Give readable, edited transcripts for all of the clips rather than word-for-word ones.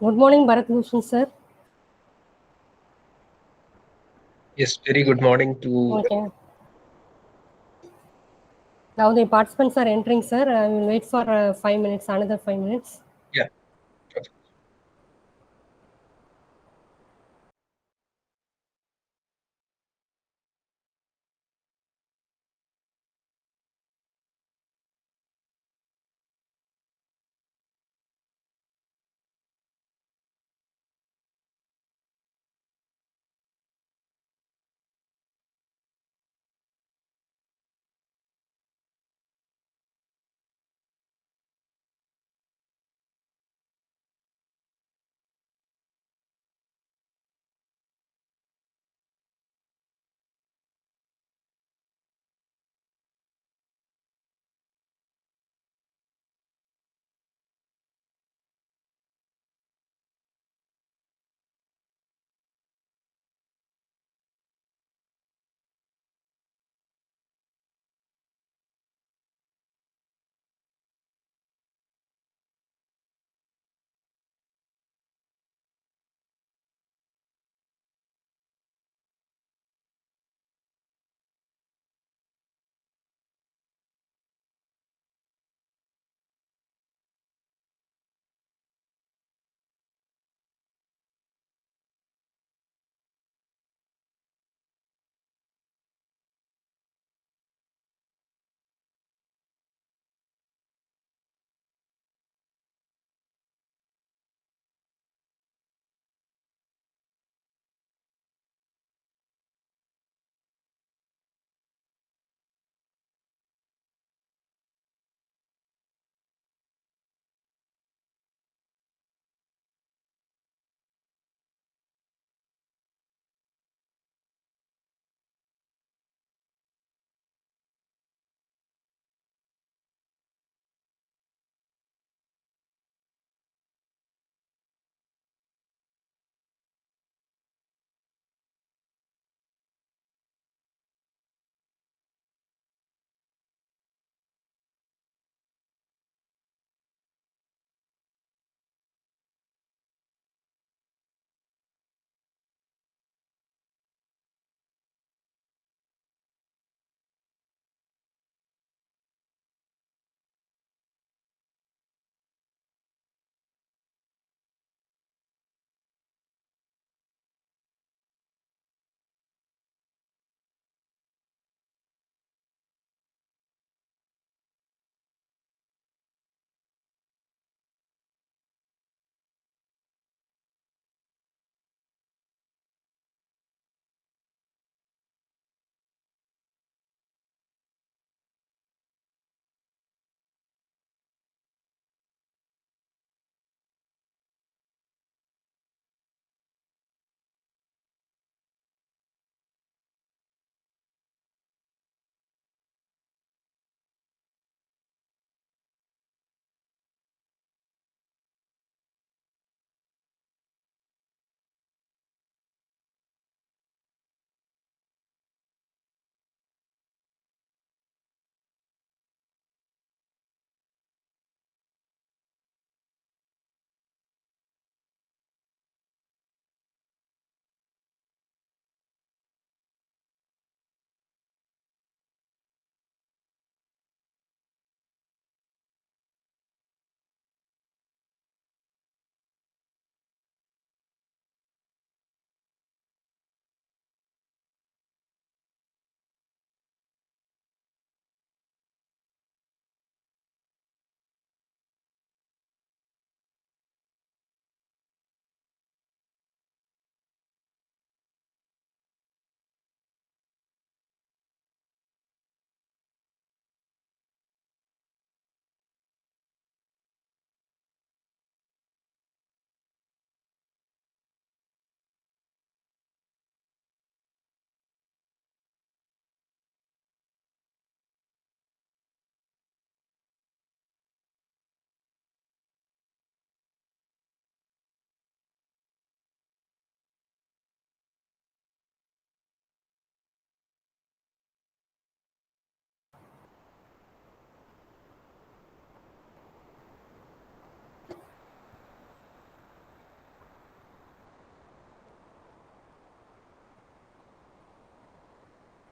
Good morning, Bharat Bhushan sir. Yes, very good morning to. Okay. Now the participants are entering, sir. I will wait for 5 minutes, another 5 minutes. Yeah.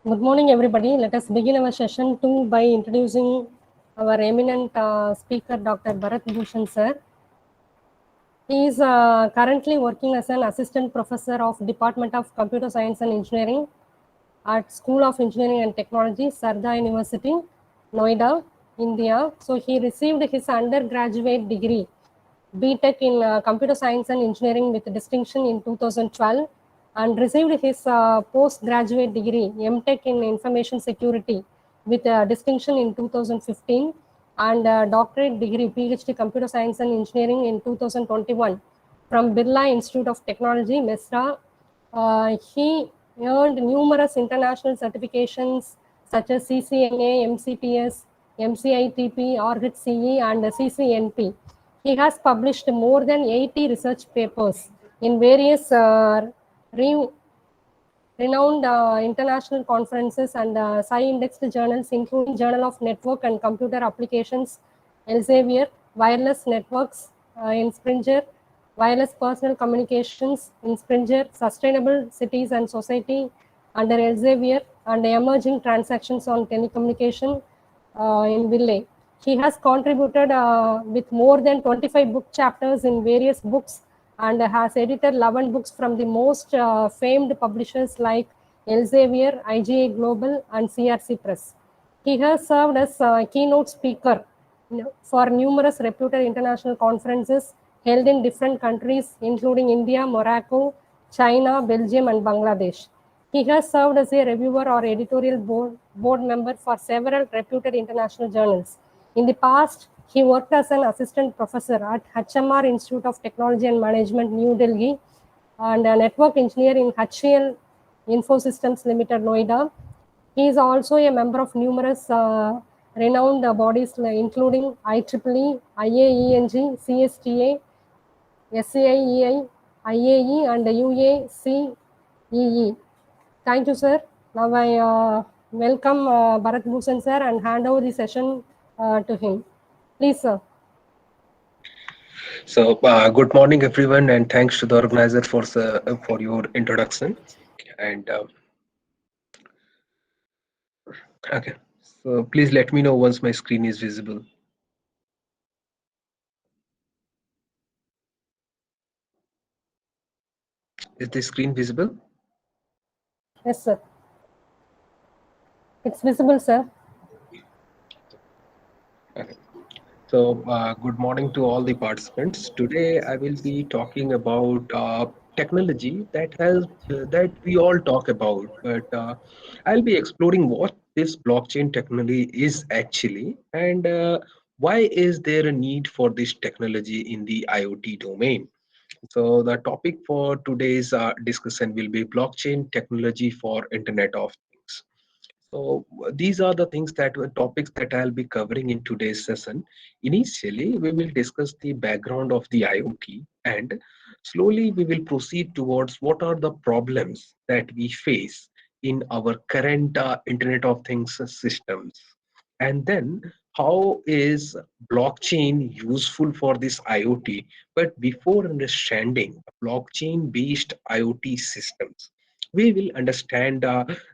Good morning, everybody. Let us begin our session 2 by introducing our eminent speaker, Dr. Bharat Bhushan sir. He is currently working as an assistant professor of Department of Computer Science and Engineering at School of Engineering and Technology, Sardar University, Noida, India. So he received his undergraduate degree, BTech in Computer Science and Engineering with distinction in 2012, and received his postgraduate degree, MTech in Information Security with distinction in 2015, and doctorate degree, PhD Computer Science and Engineering in 2021 from Birla Institute of Technology, Mesra. He earned numerous international certifications such as CCNA, MCTS, MCITP, ORHIT-CE, and CCNP. He has published more than 80 research papers in various renowned international conferences and sci-indexed journals, including Journal of Network and Computer Applications, Elsevier, Wireless Networks in Springer, Wireless Personal Communications in Springer, Sustainable Cities and Society under Elsevier, and Emerging Transactions on Telecommunication in Ville. He has contributed with more than 25 book chapters in various books and has edited 11 books from the most famed publishers like Elsevier, IGA Global, and CRC Press. He has served as keynote speaker for numerous reputed international conferences held in different countries, including India, Morocco, China, Belgium, and Bangladesh. He has served as a reviewer or editorial board member for several reputed international journals. In the past, he worked as an assistant professor at HMR Institute of Technology and Management, New Delhi, and a network engineer in HCL Infosystems Limited, Noida. He is also a member of numerous renowned bodies including IEEE, IAENG, CSTA, SAIEI, IAE, and UACEE. Thank you, sir. Now I welcome Bharat Bhushan sir and hand over the session to him. Please, sir. So, good morning, everyone, and thanks to the organizer for your introduction. And okay, so please let me know once my screen is visible. Is the screen visible? Yes, sir. It's visible, sir. Okay. So, good morning to all the participants. Today, I will be talking about technology that we all talk about, but I'll be exploring what this blockchain technology is actually, and why is there a need for this technology in the IoT domain. So, the topic for today's discussion will be blockchain technology for Internet of Things. So these are the things that were topics that I'll be covering in today's session. Initially, we will discuss the background of the IoT, and slowly we will proceed towards what are the problems that we face in our current Internet of Things systems. And then how is blockchain useful for this IoT? But before understanding blockchain based IoT systems, we will understand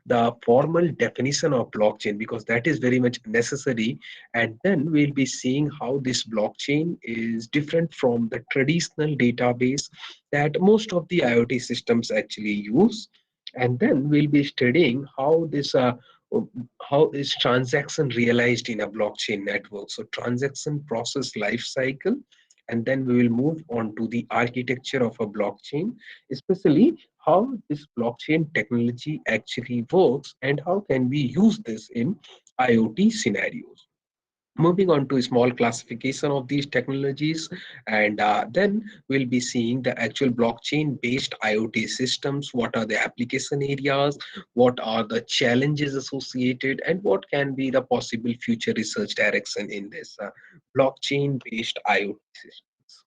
the formal definition of blockchain, because that is very much necessary, and then we'll be seeing how this blockchain is different from the traditional database that most of the IoT systems actually use. And then we'll be studying how is transaction realized in a blockchain network, so transaction process life cycle. And then we will move on to the architecture of a blockchain, especially how this blockchain technology actually works and how can we use this in IoT scenarios. Moving on to a small classification of these technologies, and then we'll be seeing the actual blockchain based IoT systems, what are the application areas, what are the challenges associated, and what can be the possible future research direction in this blockchain based IoT systems.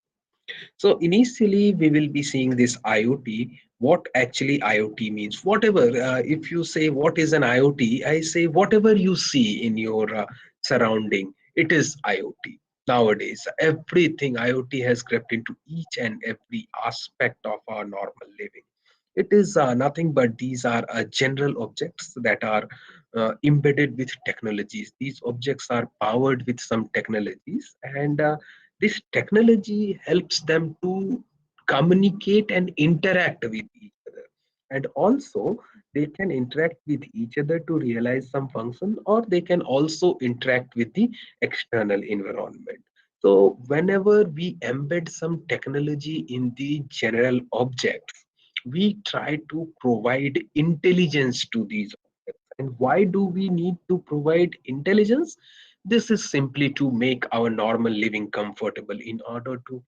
So initially, we will be seeing this IoT. What actually IoT means? Whatever, if you say what is an IoT, I say whatever you see in your surrounding, it is IoT. Nowadays, everything IoT has crept into each and every aspect of our normal living. It is nothing but these are general objects that are embedded with technologies. These objects are powered with some technologies, and this technology helps them to communicate and interact with each other. And also, they can interact with each other to realize some function, or they can also interact with the external environment. So, whenever we embed some technology in the general objects, we try to provide intelligence to these objects. And why do we need to provide intelligence? This is simply to make our normal living comfortable. In order to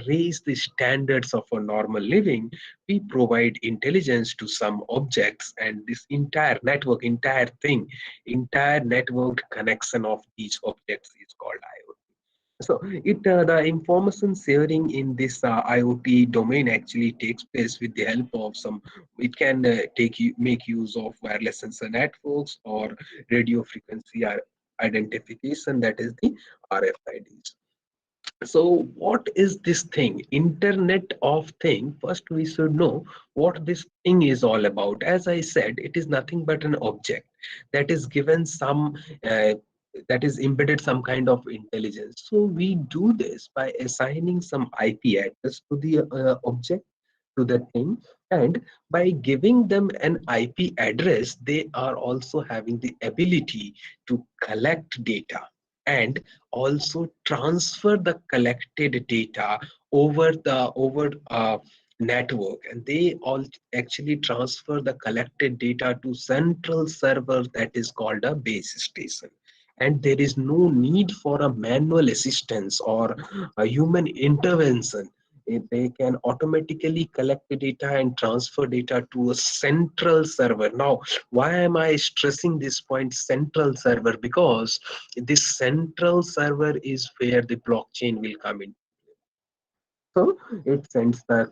raise the standards of a normal living, we provide intelligence to some objects, and this entire network, entire networked connection of these objects is called IoT. So the information sharing in this IoT domain actually takes place with the help of some. It can make use of wireless sensor networks or radio frequency identification, that is the RFIDs. So what is this thing, Internet of Thing? First we should know what this thing is all about. As I said, it is nothing but an object that is given some that is embedded some kind of intelligence. So we do this by assigning some IP address to the object, to the thing, and by giving them an IP address, they are also having the ability to collect data and also transfer the collected data over network, and they all actually transfer the collected data to central server that is called a base station. And there is no need for a manual assistance or a human intervention. They can automatically collect the data and transfer data to a central server. Now, why am I stressing this point, central server? Because this central server is where the blockchain will come in. So it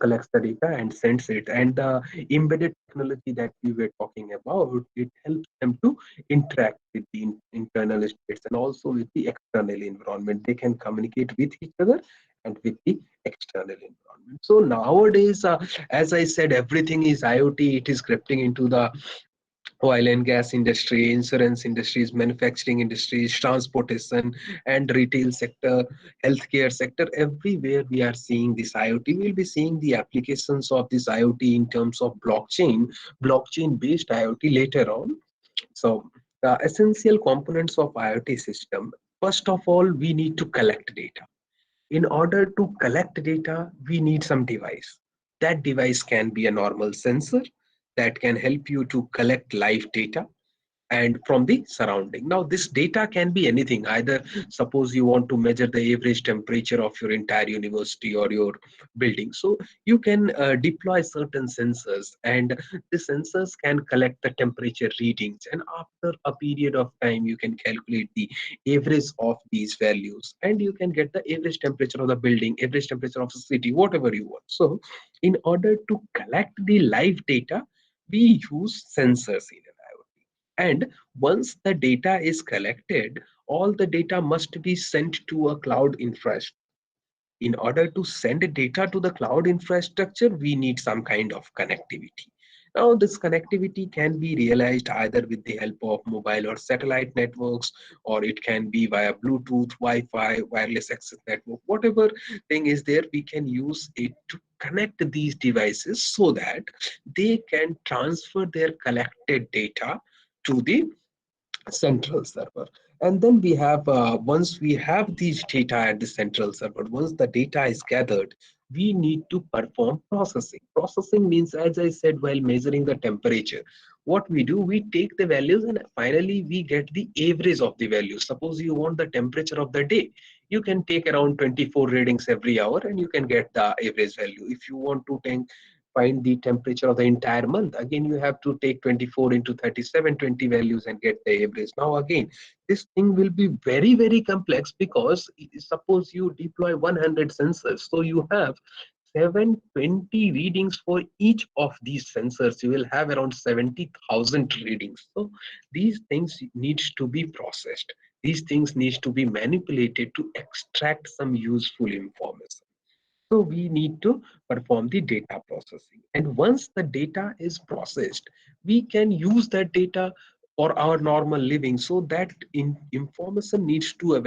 collects the data and sends it. And the embedded technology that we were talking about, it helps them to interact with the internal states and also with the external environment. They can communicate with each other and with the external environment. So nowadays, as I said, everything is IoT. It is creeping into the oil and gas industry, insurance industries, manufacturing industries, transportation and retail sector, healthcare sector. Everywhere we are seeing this IoT. We'll be seeing the applications of this IoT in terms of blockchain based IoT later on. So the essential components of IoT system, first of all, we need to collect data. In order to collect data, we need some device. That device can be a normal sensor that can help you to collect live data and from the surrounding. Now this data can be anything. Either suppose you want to measure the average temperature of your entire university or your building, so you can deploy certain sensors, and the sensors can collect the temperature readings, and after a period of time you can calculate the average of these values, and you can get the average temperature of the building, average temperature of the city, whatever you want. So in order to collect the live data, we use sensors in an IoT. And once the data is collected, all the data must be sent to a cloud infrastructure. In order to send data to the cloud infrastructure, we need some kind of connectivity. Now, this connectivity can be realized either with the help of mobile or satellite networks, or it can be via Bluetooth, Wi-Fi, wireless access network, whatever thing is there, we can use it to connect these devices so that they can transfer their collected data to the central server. And then we have once we have these data at the central server, once the data is gathered, we need to perform processing. Means, as I said, while measuring the temperature, what we do, we take the values and finally we get the average of the values. Suppose you want the temperature of the day, you can take around 24 readings every hour and you can get the average value. If you want to find the temperature of the entire month, again you have to take 24 into 37, 20 values and get the average. Now again, this thing will be very complex, because suppose you deploy 100 sensors, so you have 720 readings for each of these sensors. You will have around 70,000 readings. So these things needs to be processed, these things needs to be manipulated to extract some useful information. So we need to perform the data processing. And once the data is processed, we can use that data for our normal living. So that information needs to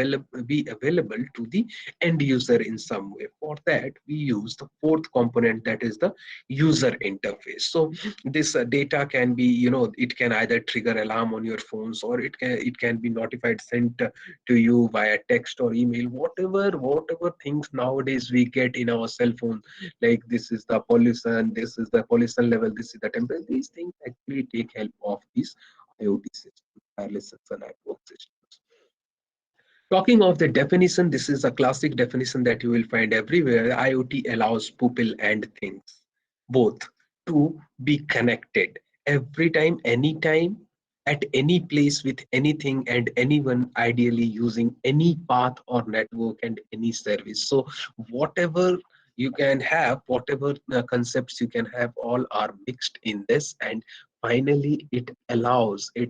be available to the end user in some way. For that, we use the fourth component, that is the user interface. So this data can be, it can either trigger alarm on your phones, or it can be notified, sent to you via text or email, whatever things nowadays we get in our cell phone, like this is the pollution, this is the pollution level, this is the temperature. These things actually take help of these IoT systems, wireless sensor network systems. Talking of the definition, this is a classic definition that you will find everywhere. IoT allows people and things both to be connected every time, anytime, at any place, with anything and anyone, ideally using any path or network and any service. So whatever you can have, whatever concepts you can have, all are mixed in this. And finally, it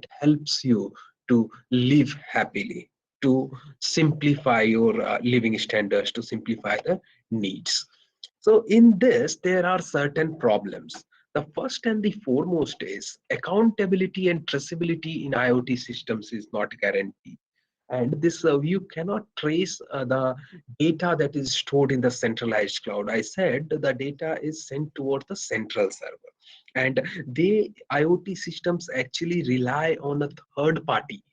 helps you to live happily, to simplify your living standards, to simplify the needs. So in this, there are certain problems. The first and the foremost is accountability and traceability in IoT systems is not guaranteed. And this you cannot trace the data that is stored in the centralized cloud. I said the data is sent towards the central server, and they IoT systems actually rely on a third party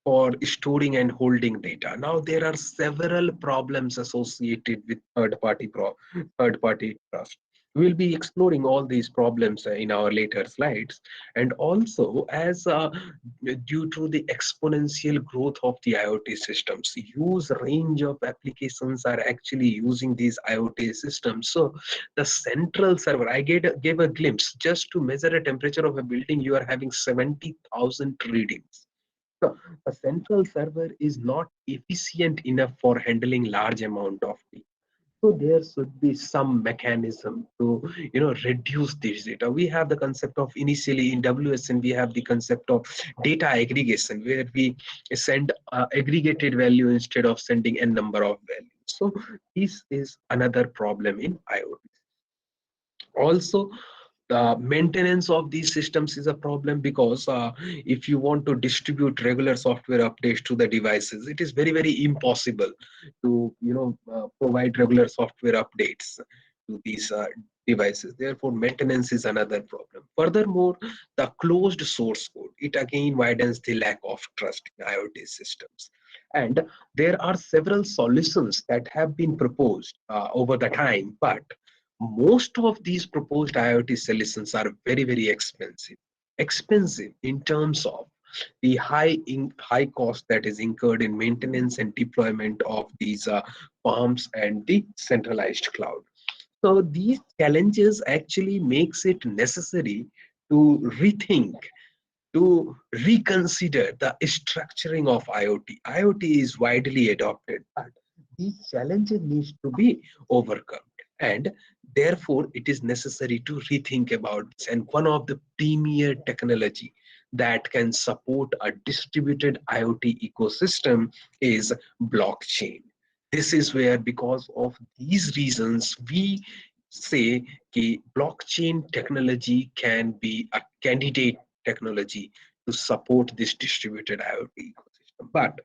for storing and holding data. Now there are several problems associated with third party trust. We'll be exploring all these problems in our later slides. And also, as due to the exponential growth of the IoT systems, huge range of applications are actually using these IoT systems. So the central server, I gave a glimpse, just to measure a temperature of a building, you are having 70,000 readings. So a central server is not efficient enough for handling large amount of data. So there should be some mechanism to reduce this data. We have the concept of, initially in WSN we have the concept of data aggregation, where we send aggregated value instead of sending n number of values. So this is another problem in IoT. Also, the maintenance of these systems is a problem, because if you want to distribute regular software updates to the devices, it is very impossible to provide regular software updates to these devices. Therefore maintenance is another problem. Furthermore, the closed source code, it again widens the lack of trust in IoT systems. And there are several solutions that have been proposed over the time, but most of these proposed IoT solutions are very expensive. Expensive in terms of the high cost that is incurred in maintenance and deployment of these farms and the centralized cloud. So these challenges actually makes it necessary to rethink, to reconsider the structuring of IoT. IoT is widely adopted, but these challenges need to be overcome. And therefore, it is necessary to rethink about this. And one of the premier technology that can support a distributed IoT ecosystem is blockchain. This is where, because of these reasons, we say that blockchain technology can be a candidate technology to support this distributed IoT ecosystem. But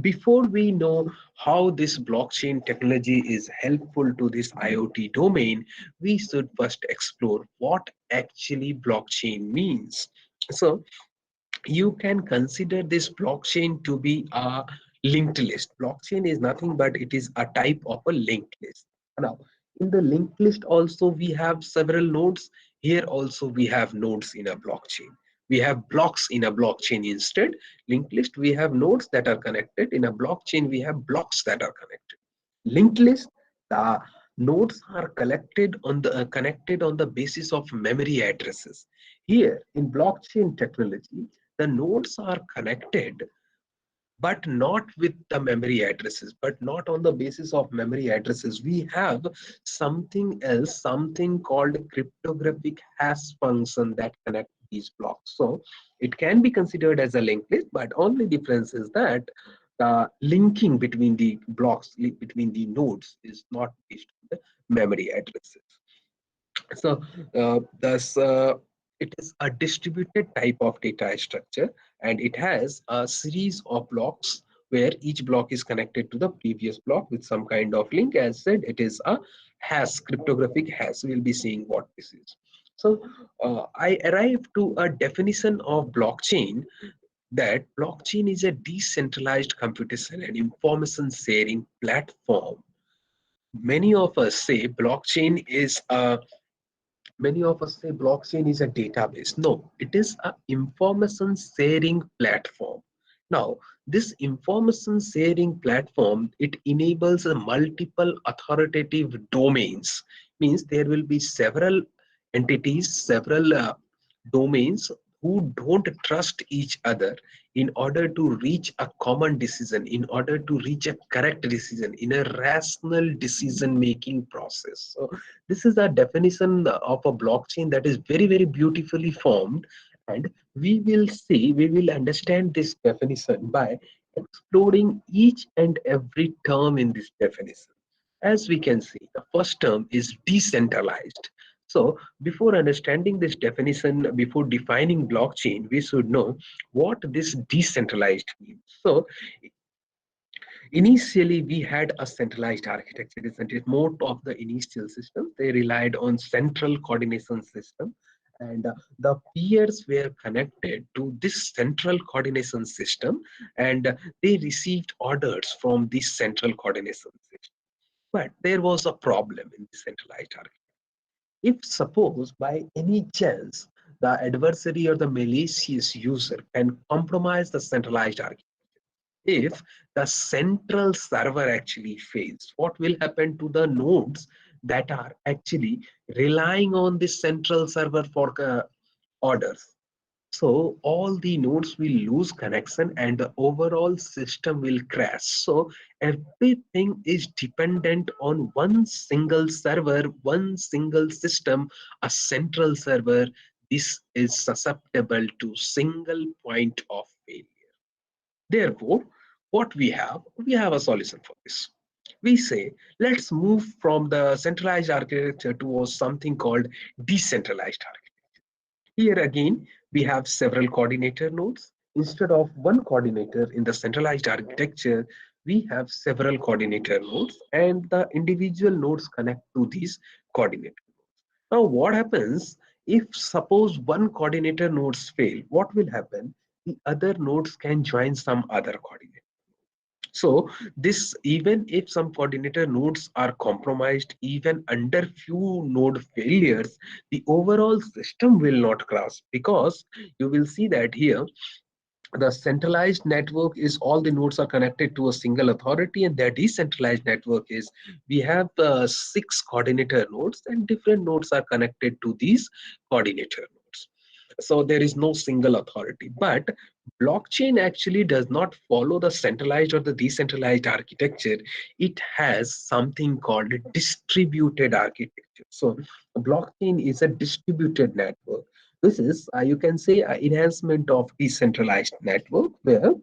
before we know how this blockchain technology is helpful to this IoT domain, we should first explore what actually blockchain means. So you can consider this blockchain to be a linked list. Blockchain is nothing but it is a type of a linked list. Now, in the linked list also we have several nodes. Here also we have nodes in a blockchain. We have blocks in a blockchain instead. Linked list, we have nodes that are connected. In a blockchain, we have blocks that are connected. Linked list, the nodes are connected on the basis of memory addresses. Here in blockchain technology, the nodes are connected, but not with the memory addresses, but not on the basis of memory addresses. We have something else, something called cryptographic hash function that connect these blocks. So it can be considered as a linked list, but only difference is that the linking between the blocks, between the nodes, is not based on the memory addresses. So thus it is a distributed type of data structure, and it has a series of blocks where each block is connected to the previous block with some kind of link. As said, it is a hash, cryptographic hash. We'll be seeing what this is. So I arrived to a definition of blockchain, that blockchain is a decentralized computation and information sharing platform. Many of us say blockchain is a Many of us say blockchain is a database. No, it is a information sharing platform. Now, this information sharing platform, it enables a multiple authoritative domains. Means there will be several entities, several domains who don't trust each other in order to reach a common decision, in order to reach a correct decision in a rational decision making process. So this is a definition of a blockchain that is very, very beautifully formed. And we will understand this definition by exploring each and every term in this definition. As we can see, the first term is decentralized. So before understanding this definition, before defining blockchain, we should know what this decentralized means. So initially, we had a centralized architecture, isn't it? Most of the initial systems, they relied on central coordination system, and the peers were connected to this central coordination system, and they received orders from this central coordination system. But there was a problem in the centralized architecture. If suppose by any chance the adversary or the malicious user can compromise the centralized architecture, if the central server actually fails, what will happen to the nodes that are actually relying on this central server for orders? So all the nodes will lose connection and the overall system will crash. So everything is dependent on one single server, one single system, a central server. This is susceptible to single point of failure. Therefore, what we have a solution for this. We say, let's move from the centralized architecture towards something called decentralized architecture. Here again, we have several coordinator nodes. Instead of one coordinator in the centralized architecture, we have several coordinator nodes, and the individual nodes connect to these coordinator nodes. Now, what happens if suppose one coordinator nodes fail? What will happen? The other nodes can join some other coordinator. So this, even if some coordinator nodes are compromised, even under few node failures, the overall system will not crash, because you will see that here the centralized network is all the nodes are connected to a single authority, and the decentralized network is we have 6 coordinator nodes, and different nodes are connected to these coordinator nodes. So there is no single authority. But blockchain actually does not follow the centralized or the decentralized architecture. It has something called a distributed architecture. So blockchain is a distributed network. This is, you can say, an enhancement of decentralized network, where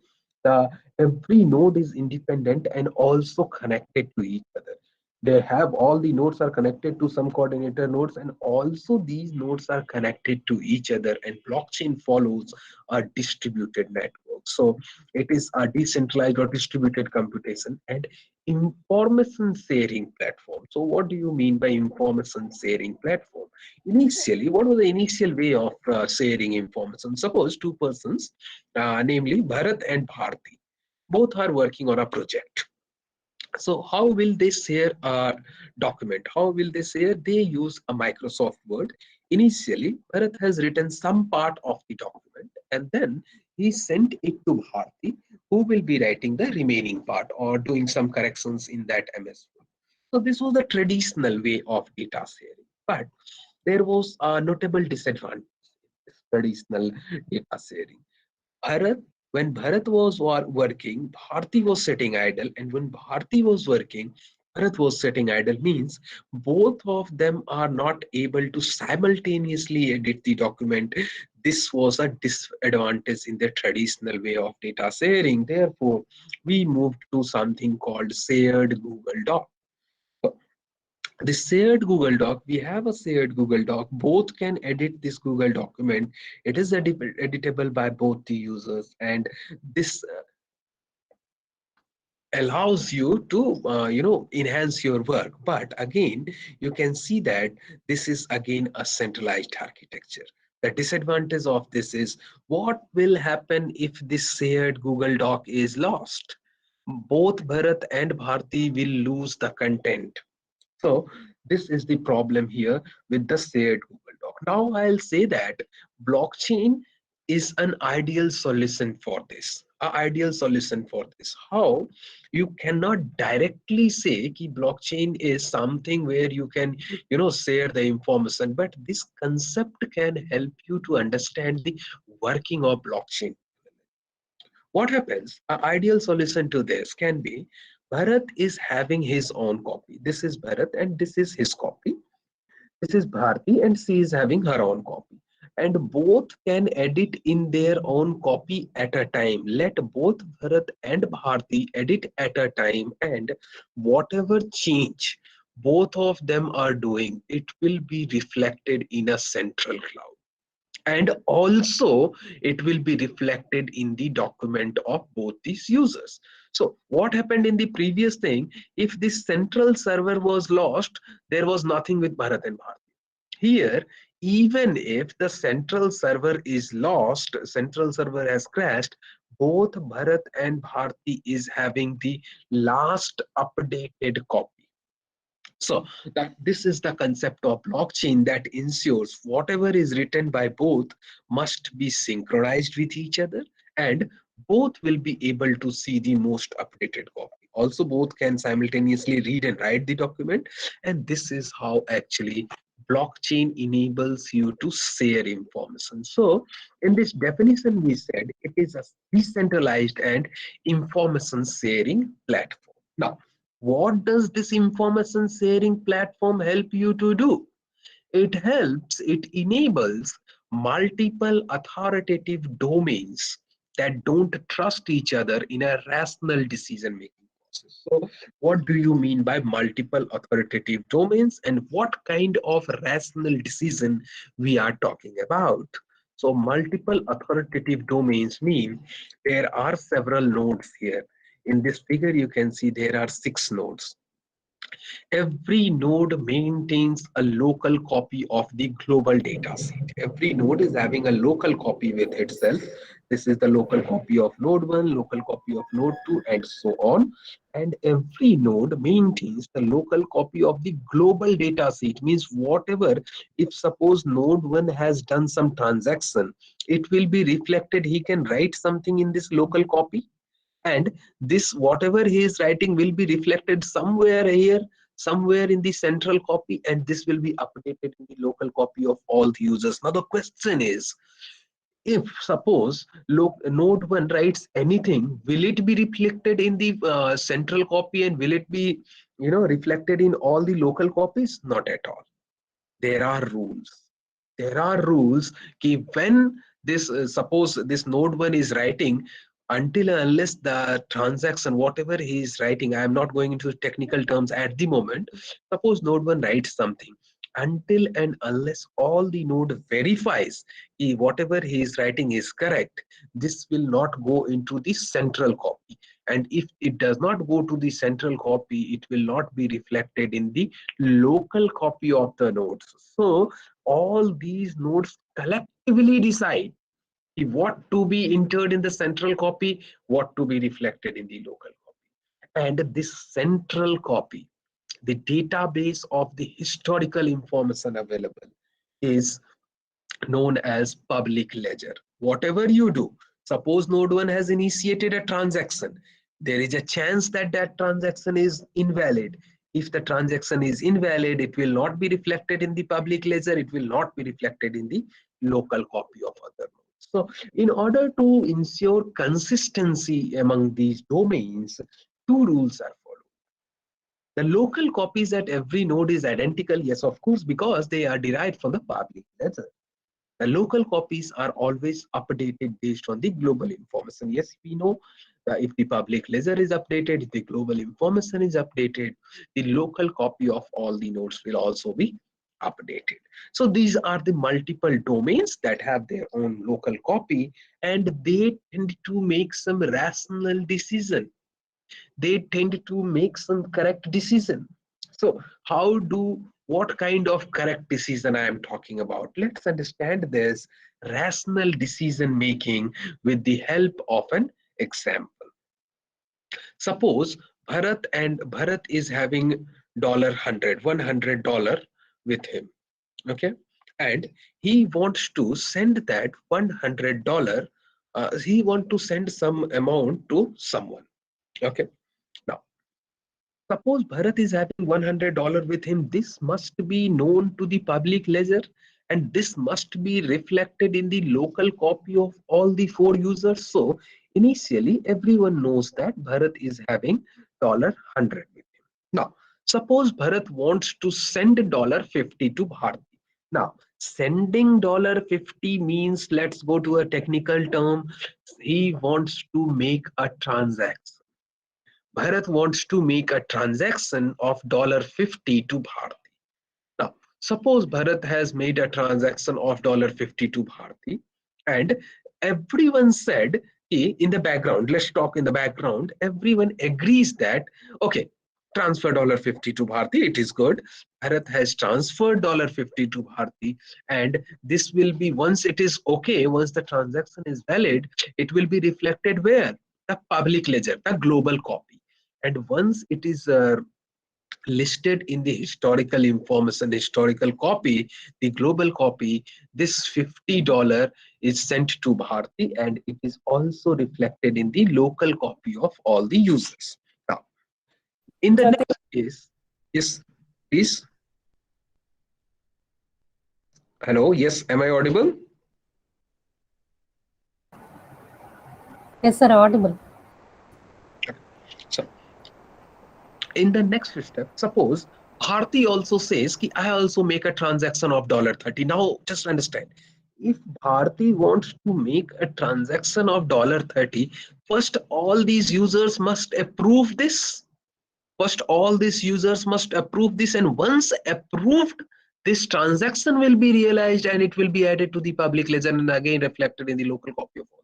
every node is independent and also connected to each other. They have all the nodes are connected to some coordinator nodes, and also these nodes are connected to each other, and blockchain follows a distributed network. So it is a decentralized or distributed computation and information sharing platform. So what do you mean by information sharing platform? Initially, what was the initial way of sharing information? Suppose two persons, namely Bharat and Bharti, both are working on a project. So how will they share a document? How will they share? They use a Microsoft Word. Initially, Bharat has written some part of the document, and then he sent it to Bharti, who will be writing the remaining part or doing some corrections in that MS Word. So this was the traditional way of data sharing. But there was a notable disadvantage in this traditional data sharing. Bharat, when Bharat was working, Bharti was sitting idle, and when Bharti was working, Bharat was sitting idle means both of them are not able to simultaneously edit the document. This was a disadvantage in the traditional way of data sharing. Therefore, we moved to something called shared Google Doc. So, the shared Google Doc, we have a shared Google Doc. Both can edit this Google document. It is editable by both the users, and this allows you to enhance your work. But again, you can see that this is again a centralized architecture. The disadvantage of this is, what will happen if this shared Google Doc is lost? Both Bharat and Bharti will lose the content. So this is the problem here with the shared Google Doc. Now I'll say that blockchain is an ideal solution for this. A ideal solution for this. How? You cannot directly say कि blockchain is something where you can, share the information, but this concept can help you to understand the working of blockchain. What happens? An ideal solution to this can be, Bharat is having his own copy. This is Bharat and this is his copy. This is Bharti and she is having her own copy. And both can edit in their own copy at a time. Let both Bharat and Bharti edit at a time, and whatever change both of them are doing, it will be reflected in a central cloud, and also it will be reflected in the document of both these users. So what happened in the previous thing, if this central server was lost, there was nothing with Bharat and Bharti. Here, even if the central server is lost, central server has crashed, both Bharat and Bharti is having the last updated copy. So that this is the concept of blockchain that ensures whatever is written by both must be synchronized with each other, and both will be able to see the most updated copy. Also, both can simultaneously read and write the document, and this is how actually blockchain enables you to share information. So in this definition, we said it is a decentralized and information sharing platform. Now, what does this information sharing platform help you to do? It enables multiple authoritative domains that don't trust each other in a rational decision making process. So, what do you mean by multiple authoritative domains, and what kind of rational decision we are talking about? So, multiple authoritative domains mean there are several nodes here. In this figure, you can see there are 6 nodes. Every node maintains a local copy of the global data set. Every node is having a local copy with itself. This is the local copy of node 1, local copy of node 2, and so on. And every node maintains the local copy of the global data set. Means whatever, if suppose node 1 has done some transaction, it will be reflected. He can write something in this local copy, and this whatever he is writing will be reflected somewhere here, somewhere in the central copy, and this will be updated in the local copy of all the users. Now the question is, if suppose node 1 writes anything, will it be reflected in the central copy, and will it be reflected in all the local copies? Not at all. There are rules there are rules ki when this suppose this node 1 is writing, until and unless the transaction whatever he is writing, I am not going into technical terms at the moment. Suppose node 1 writes something, until and unless all the node verifies whatever he is writing is correct, this will not go into the central copy. And if it does not go to the central copy, it will not be reflected in the local copy of the nodes. So all these nodes collectively decide what to be entered in the central copy, what to be reflected in the local copy. And this central copy, the database of the historical information available, is known as public ledger. Whatever you do, suppose node 1 has initiated a transaction, there is a chance that that transaction is invalid. If the transaction is invalid, it will not be reflected in the public ledger, it will not be reflected in the local copy of other nodes. So in order to ensure consistency among these domains, two rules are followed. The local copies at every node is identical. Yes, of course, because they are derived from the public ledger. The local copies are always updated based on the global information. Yes, we know that if the public ledger is updated, if the global information is updated, the local copy of all the nodes will also be updated. So these are the multiple domains that have their own local copy, and they tend to make some rational decision. They tend to make some correct decision. So what kind of correct decision I am talking about? Let's understand this rational decision making with the help of an example. Suppose Bharat is having $100 with him. Okay, and he wants to send that $100. He want to send some amount to someone. Okay, now suppose Bharat is having $100 with him. This must be known to the public ledger, and this must be reflected in the local copy of all the four users. So initially, everyone knows that Bharat is having $100 with him. Now, suppose Bharat wants to send $50 to Bharti. Now, sending $50 means, let's go to a technical term, he wants to make a transaction. Bharat wants to make a transaction of $50 to Bharti. Now, suppose Bharat has made a transaction of $50 to Bharti, and everyone said, in the background, let's talk in the background, everyone agrees that, okay, transfer $50 to Bharti, it is good. Bharat has transferred $50 to Bharti, and this will be, once it is okay, once the transaction is valid, it will be reflected where? The public ledger, the global copy. And once it is listed in the historical information, historical copy, the global copy, this $50 is sent to Bharti, and it is also reflected in the local copy of all the users. Now, in the next case, yes, please. Hello, yes, am I audible? Yes, sir, audible. So, in the next step, suppose Bharti also says, ki, I also make a transaction of $30. Now, just understand, if Bharti wants to make a transaction of $30, first all these users must approve this. First, all these users must approve this, and once approved, this transaction will be realized and it will be added to the public ledger and again reflected in the local copy of all.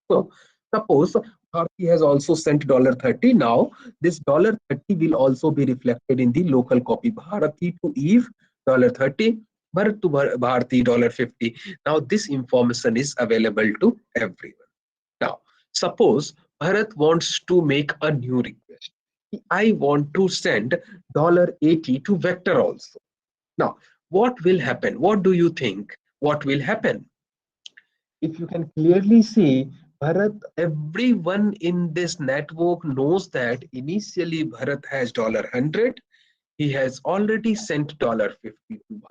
So suppose Bharti has also sent $30. Now this $30 will also be reflected in the local copy. Bharati to Eve $30, Bharat to Bharti $50. Now this information is available to everyone. Now suppose Bharat wants to make a new request. I want to send $80 to Vector also. Now what will happen? What do you think? What will happen? If you can clearly see, Bharat, everyone in this network knows that initially Bharat has $100. He has already sent $50 to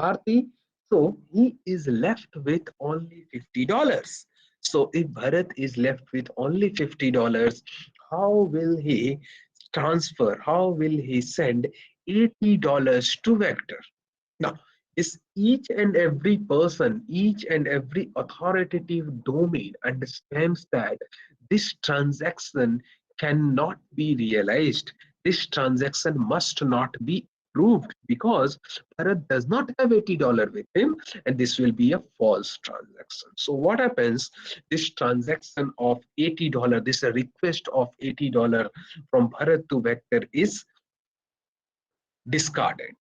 Bharti. So he is left with only $50. So if Bharat is left with only $50, how will he transfer? How will he send $80 to Vector? Now, is each and every person, each and every authoritative domain understands that this transaction cannot be realized. This transaction must not be approved because Bharat does not have $80 with him, and this will be a false transaction. So what happens? This transaction of $80, this request of $80 from Bharat to Vector is discarded.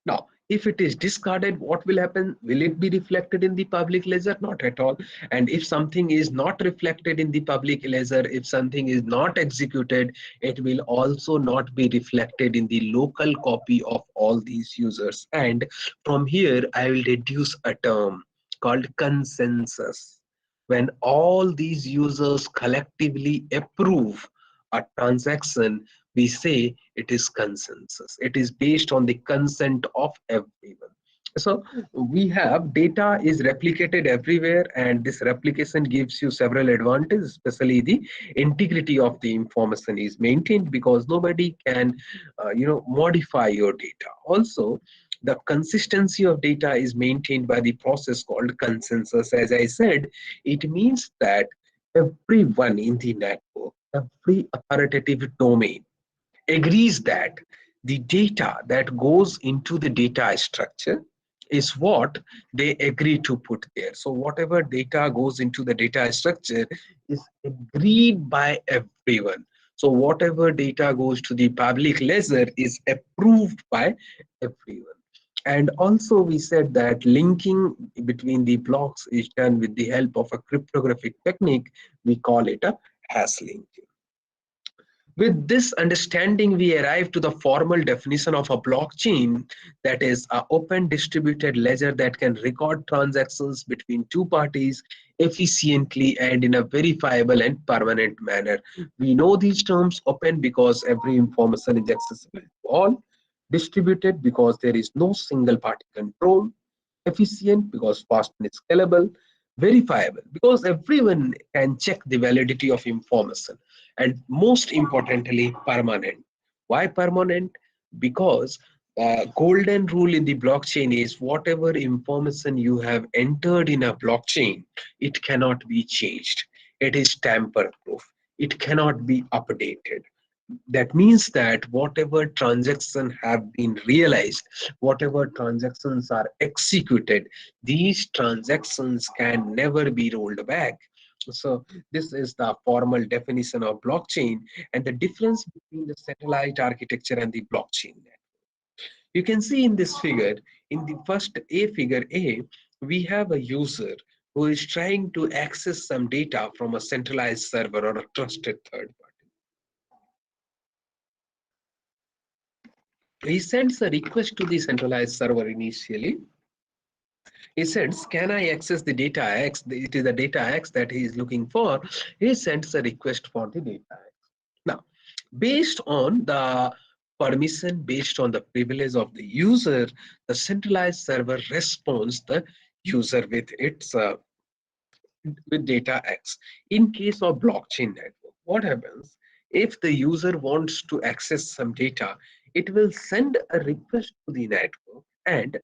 Now, if it is discarded, what will happen? Will it be reflected in the public ledger? Not at all. And if something is not reflected in the public ledger, if something is not executed, it will also not be reflected in the local copy of all these users. And from here, I will deduce a term called consensus. When all these users collectively approve a transaction, we say it is consensus. It is based on the consent of everyone. So we have data is replicated everywhere, and this replication gives you several advantages, especially the integrity of the information is maintained because nobody can modify your data. Also, the consistency of data is maintained by the process called consensus. As I said, it means that everyone in the network, every authoritative domain agrees that the data that goes into the data structure is what they agree to put there. So whatever data goes into the data structure is agreed by everyone. So whatever data goes to the public ledger is approved by everyone. And also we said that linking between the blocks is done with the help of a cryptographic technique. We call it a hash linking. With this understanding, we arrive to the formal definition of a blockchain, that is an open distributed ledger that can record transactions between two parties efficiently and in a verifiable and permanent manner. We know these terms: open because every information is accessible to all, distributed because there is no single party control, efficient because fast and scalable, verifiable because everyone can check the validity of information, and most importantly, permanent. Why permanent? Because golden rule in the blockchain is whatever information you have entered in a blockchain, it cannot be changed. It is tamper proof. It cannot be updated. That means that whatever transactions have been realized, whatever transactions are executed, these transactions can never be rolled back. So this is the formal definition of blockchain and the difference between the satellite architecture and the blockchain. You can see in this figure, in the first figure A, we have a user who is trying to access some data from a centralized server or a trusted third party. He sends a request to the centralized server initially. He sends, can I access the data X? It is the data X that he is looking for. He sends a request for the data X. Now, based on the permission, based on the privilege of the user, the centralized server responds the user with its with data X. In case of blockchain network, what happens if the user wants to access some data? It will send a request to the network, and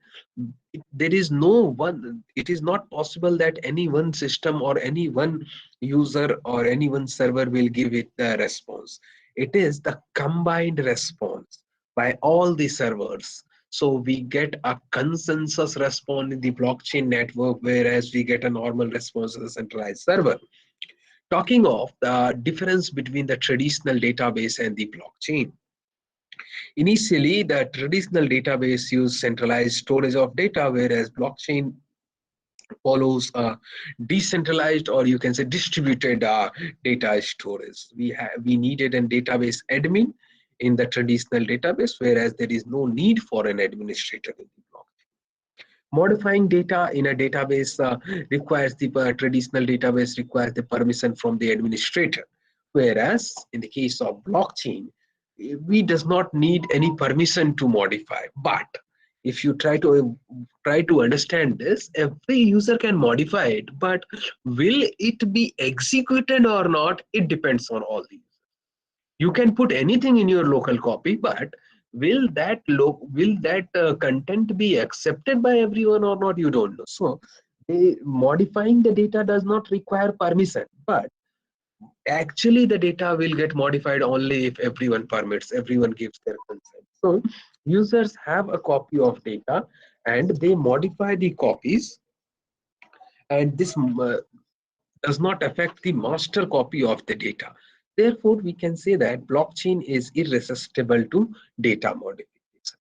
there is no one. It is not possible that any one system or any one user or any one server will give it the response. It is the combined response by all the servers. So we get a consensus response in the blockchain network, whereas we get a normal response in the centralized server. Talking of the difference between the traditional database and the blockchain. Initially, the traditional database used centralized storage of data, whereas blockchain follows decentralized, or you can say distributed data storage. We needed a database admin in the traditional database, whereas there is no need for an administrator in the blockchain. Modifying data in a database requires the traditional database requires the permission from the administrator, whereas in the case of blockchain, we does not need any permission to modify. But if you try to understand this, every user can modify it, but will it be executed or not? It depends on all these. You can put anything in your local copy, but will that content be accepted by everyone or not? You don't know. So modifying the data does not require permission, but actually the data will get modified only if everyone permits, everyone gives their consent. So users have a copy of data and they modify the copies, and this does not affect the master copy of the data. Therefore, we can say that blockchain is irresistible to data modification.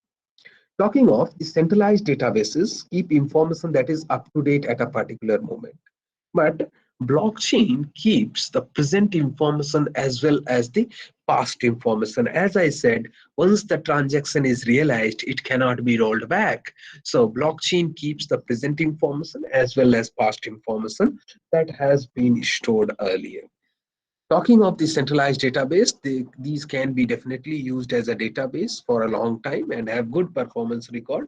Talking of the centralized databases, keep information that is up to date at a particular moment. But blockchain keeps the present information as well as the past information. As I said, once the transaction is realized, it cannot be rolled back. So blockchain keeps the present information as well as past information that has been stored earlier. Talking of the centralized database, these can be definitely used as a database for a long time and have good performance record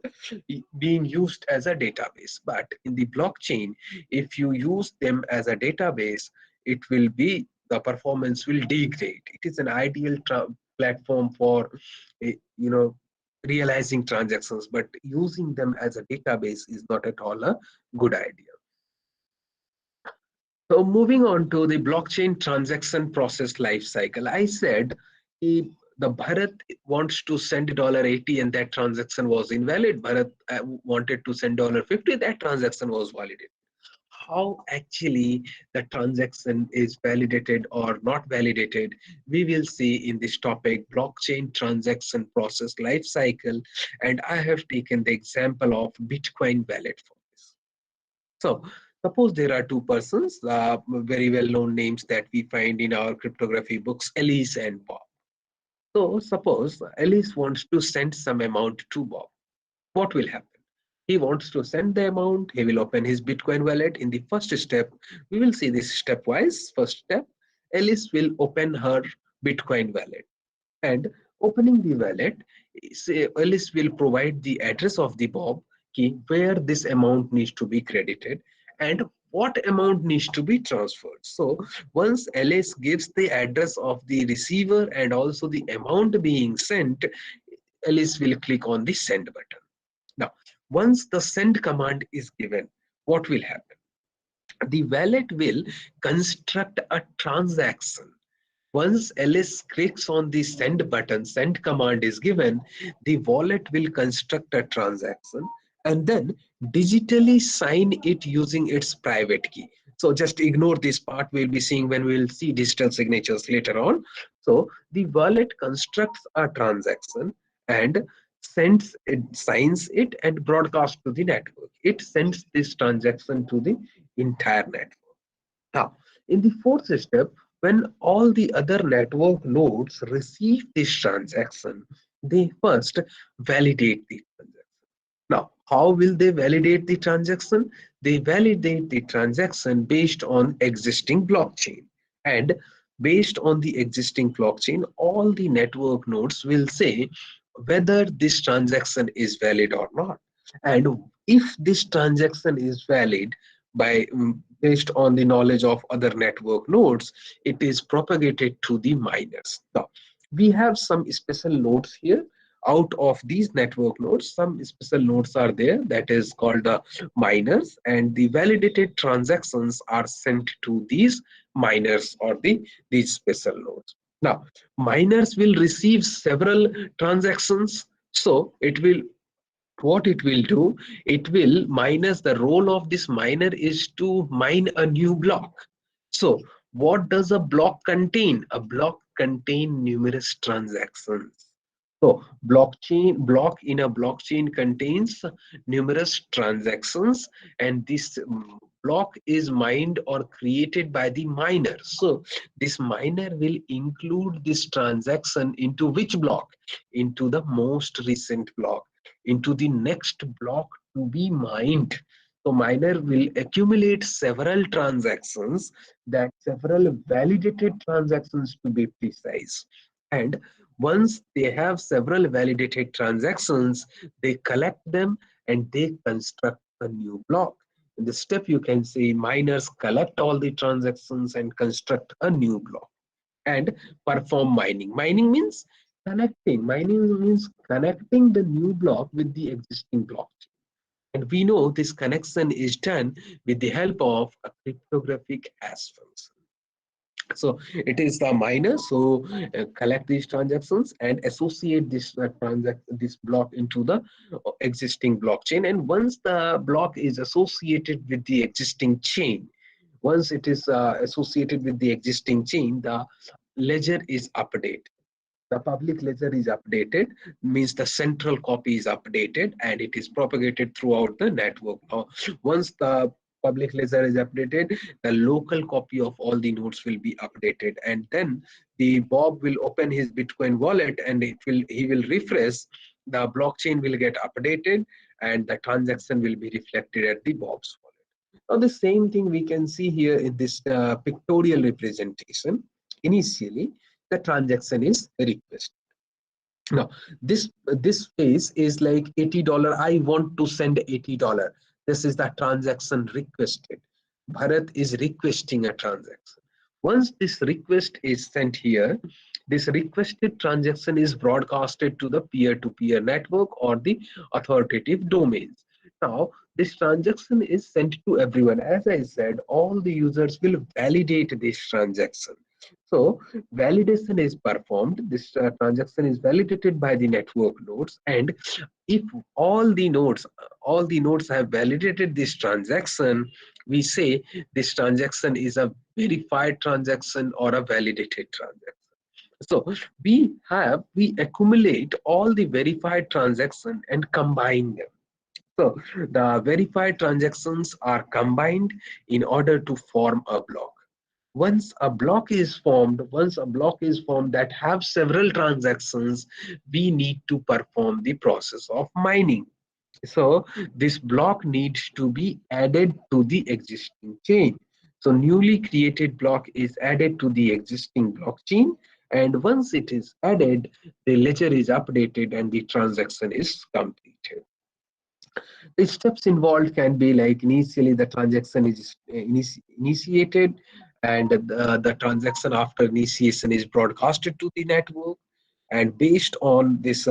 being used as a database. But in the blockchain, if you use them as a database, the performance will degrade. It is an ideal platform for, realizing transactions, but using them as a database is not at all a good idea. So moving on to the blockchain transaction process life cycle, I said the Bharat wants to send $80 and that transaction was invalid. Bharat wanted to send $50, that transaction was validated. How actually the transaction is validated or not validated, we will see in this topic, blockchain transaction process life cycle, and I have taken the example of Bitcoin wallet for this. So suppose there are two persons, very well-known names that we find in our cryptography books, Alice and Bob. So suppose Alice wants to send some amount to Bob. What will happen? He wants to send the amount. He will open his Bitcoin wallet. In the first step, we will see this stepwise. First step, Alice will open her Bitcoin wallet. And opening the wallet, Alice will provide the address of the Bob key where this amount needs to be credited and what amount needs to be transferred. So once Alice gives the address of the receiver and also the amount being sent, Alice will click on the send button. Now, once the send command is given, what will happen? The wallet will construct a transaction. Once Alice clicks on the send button, send command is given, the wallet will construct a transaction and then digitally sign it using its private key. So just ignore this part, we'll be seeing when we'll see digital signatures later on. So the wallet constructs a transaction and sends it, signs it and broadcasts to the network. It sends this transaction to the entire network. Now, in the fourth step, when all the other network nodes receive this transaction, they first validate the transaction. Now, how will they validate the transaction? They validate the transaction based on existing blockchain. And based on the existing blockchain, all the network nodes will say whether this transaction is valid or not. And if this transaction is valid by based on the knowledge of other network nodes, it is propagated to the miners. Now, we have some special nodes here. Out of these network nodes, some special nodes are there that is called the miners, and the validated transactions are sent to these miners or these special nodes. Now, miners will receive several transactions, so it will what it will do, it will minus the role of this miner is to mine a new block. So what does a block contain? A block contain numerous transactions. So block in a blockchain contains numerous transactions, and this block is mined or created by the miner. So this miner will include this transaction into which block? Into the most recent block, into the next block to be mined. So miner will accumulate several transactions, that several validated transactions to be precise. And once they have several validated transactions, they collect them and they construct a new block. In this step, you can see miners collect all the transactions and construct a new block and perform mining. Mining means connecting. Mining means connecting the new block with the existing block. And we know this connection is done with the help of a cryptographic hash function. So it is the miners who collect these transactions and associate this block into the existing blockchain. And once the block is associated with the existing chain, once it is associated with the existing chain, the ledger is updated. The public ledger is updated, means the central copy is updated and it is propagated throughout the network. Once the public ledger is updated, the local copy of all the nodes will be updated, and then the Bob will open his Bitcoin wallet and he will refresh. The blockchain will get updated and the transaction will be reflected at the Bob's wallet. Now the same thing we can see here in this pictorial representation. initially the transaction is requested. Now, this phase is like $80. I want to send $80. This is the transaction requested. Bharat is requesting a transaction. Once this request is sent here, this requested transaction is broadcasted to the peer-to-peer network or the authoritative domains. Now, this transaction is sent to everyone. As I said, all the users will validate this transaction. So validation is performed. This transaction is validated by the network nodes, and if all the nodes have validated this transaction, we say this transaction is a verified transaction or a validated transaction. So we accumulate all the verified transaction and combine them. So the verified transactions are combined in order to form a block. Once a block is formed that have several transactions, we need to perform the process of mining. So this block needs to be added to the existing chain. So newly created block is added to the existing blockchain, and once it is added, the ledger is updated and the transaction is completed. The steps involved can be like initially the transaction is initiated, and the transaction after initiation is broadcasted to the network, and based on this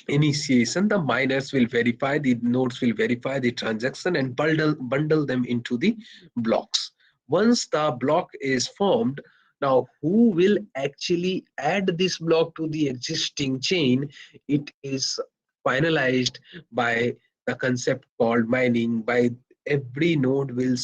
initiation, the miners will verify, the nodes will verify the transaction and bundle them into the blocks. Once the block is formed, now who will actually add this block to the existing chain? It is finalized by the concept called mining. By every node will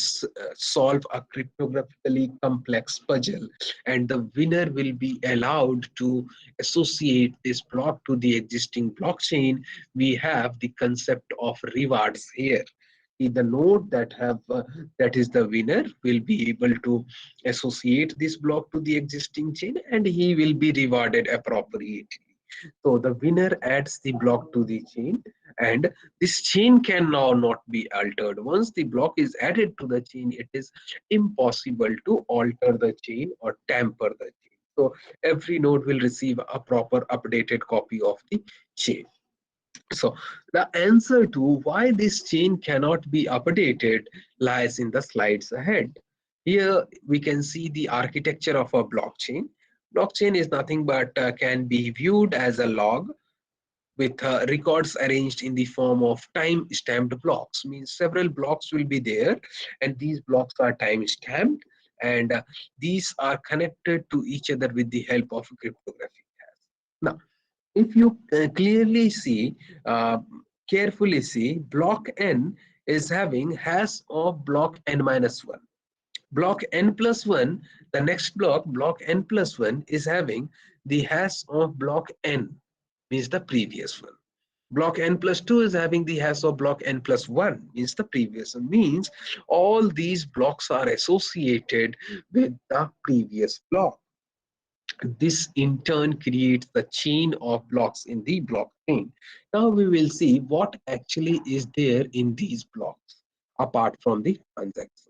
solve a cryptographically complex puzzle, and the winner will be allowed to associate this block to the existing blockchain. We have the concept of rewards here. The node that is the winner will be able to associate this block to the existing chain, and he will be rewarded appropriately. So the winner adds the block to the chain, and this chain can now not be altered. Once the block is added to the chain, it is impossible to alter the chain or tamper the chain. So every node will receive a proper updated copy of the chain. So the answer to why this chain cannot be updated lies in the slides ahead. Here we can see the architecture of a blockchain. Blockchain is nothing but can be viewed as a log with records arranged in the form of time stamped blocks. Means several blocks will be there, and these blocks are time stamped, and these are connected to each other with the help of cryptography. Now, if you clearly see, carefully see, block n is having hash of block n minus 1. Block n plus 1, the next block n plus 1, is having the hash of block n, means the previous one. Block n plus 2 is having the hash of block n plus 1, means the previous one. Means all these blocks are associated with the previous block. This in turn creates the chain of blocks in the blockchain. Now we will see what actually is there in these blocks apart from the transactions.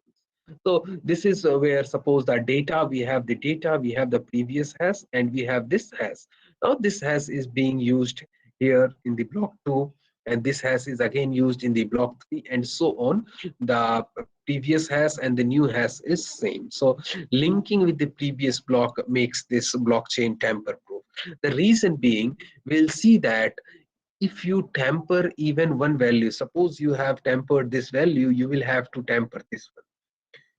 So this is where, suppose the data, we have the previous hash, and we have this hash. Now this hash is being used here in the block 2, and this hash is again used in the block 3, and so on. The previous hash and the new hash is same. So linking with the previous block makes this blockchain tamper proof. The reason being, we'll see that if you tamper even one value, suppose you have tampered this value, you will have to tamper this one.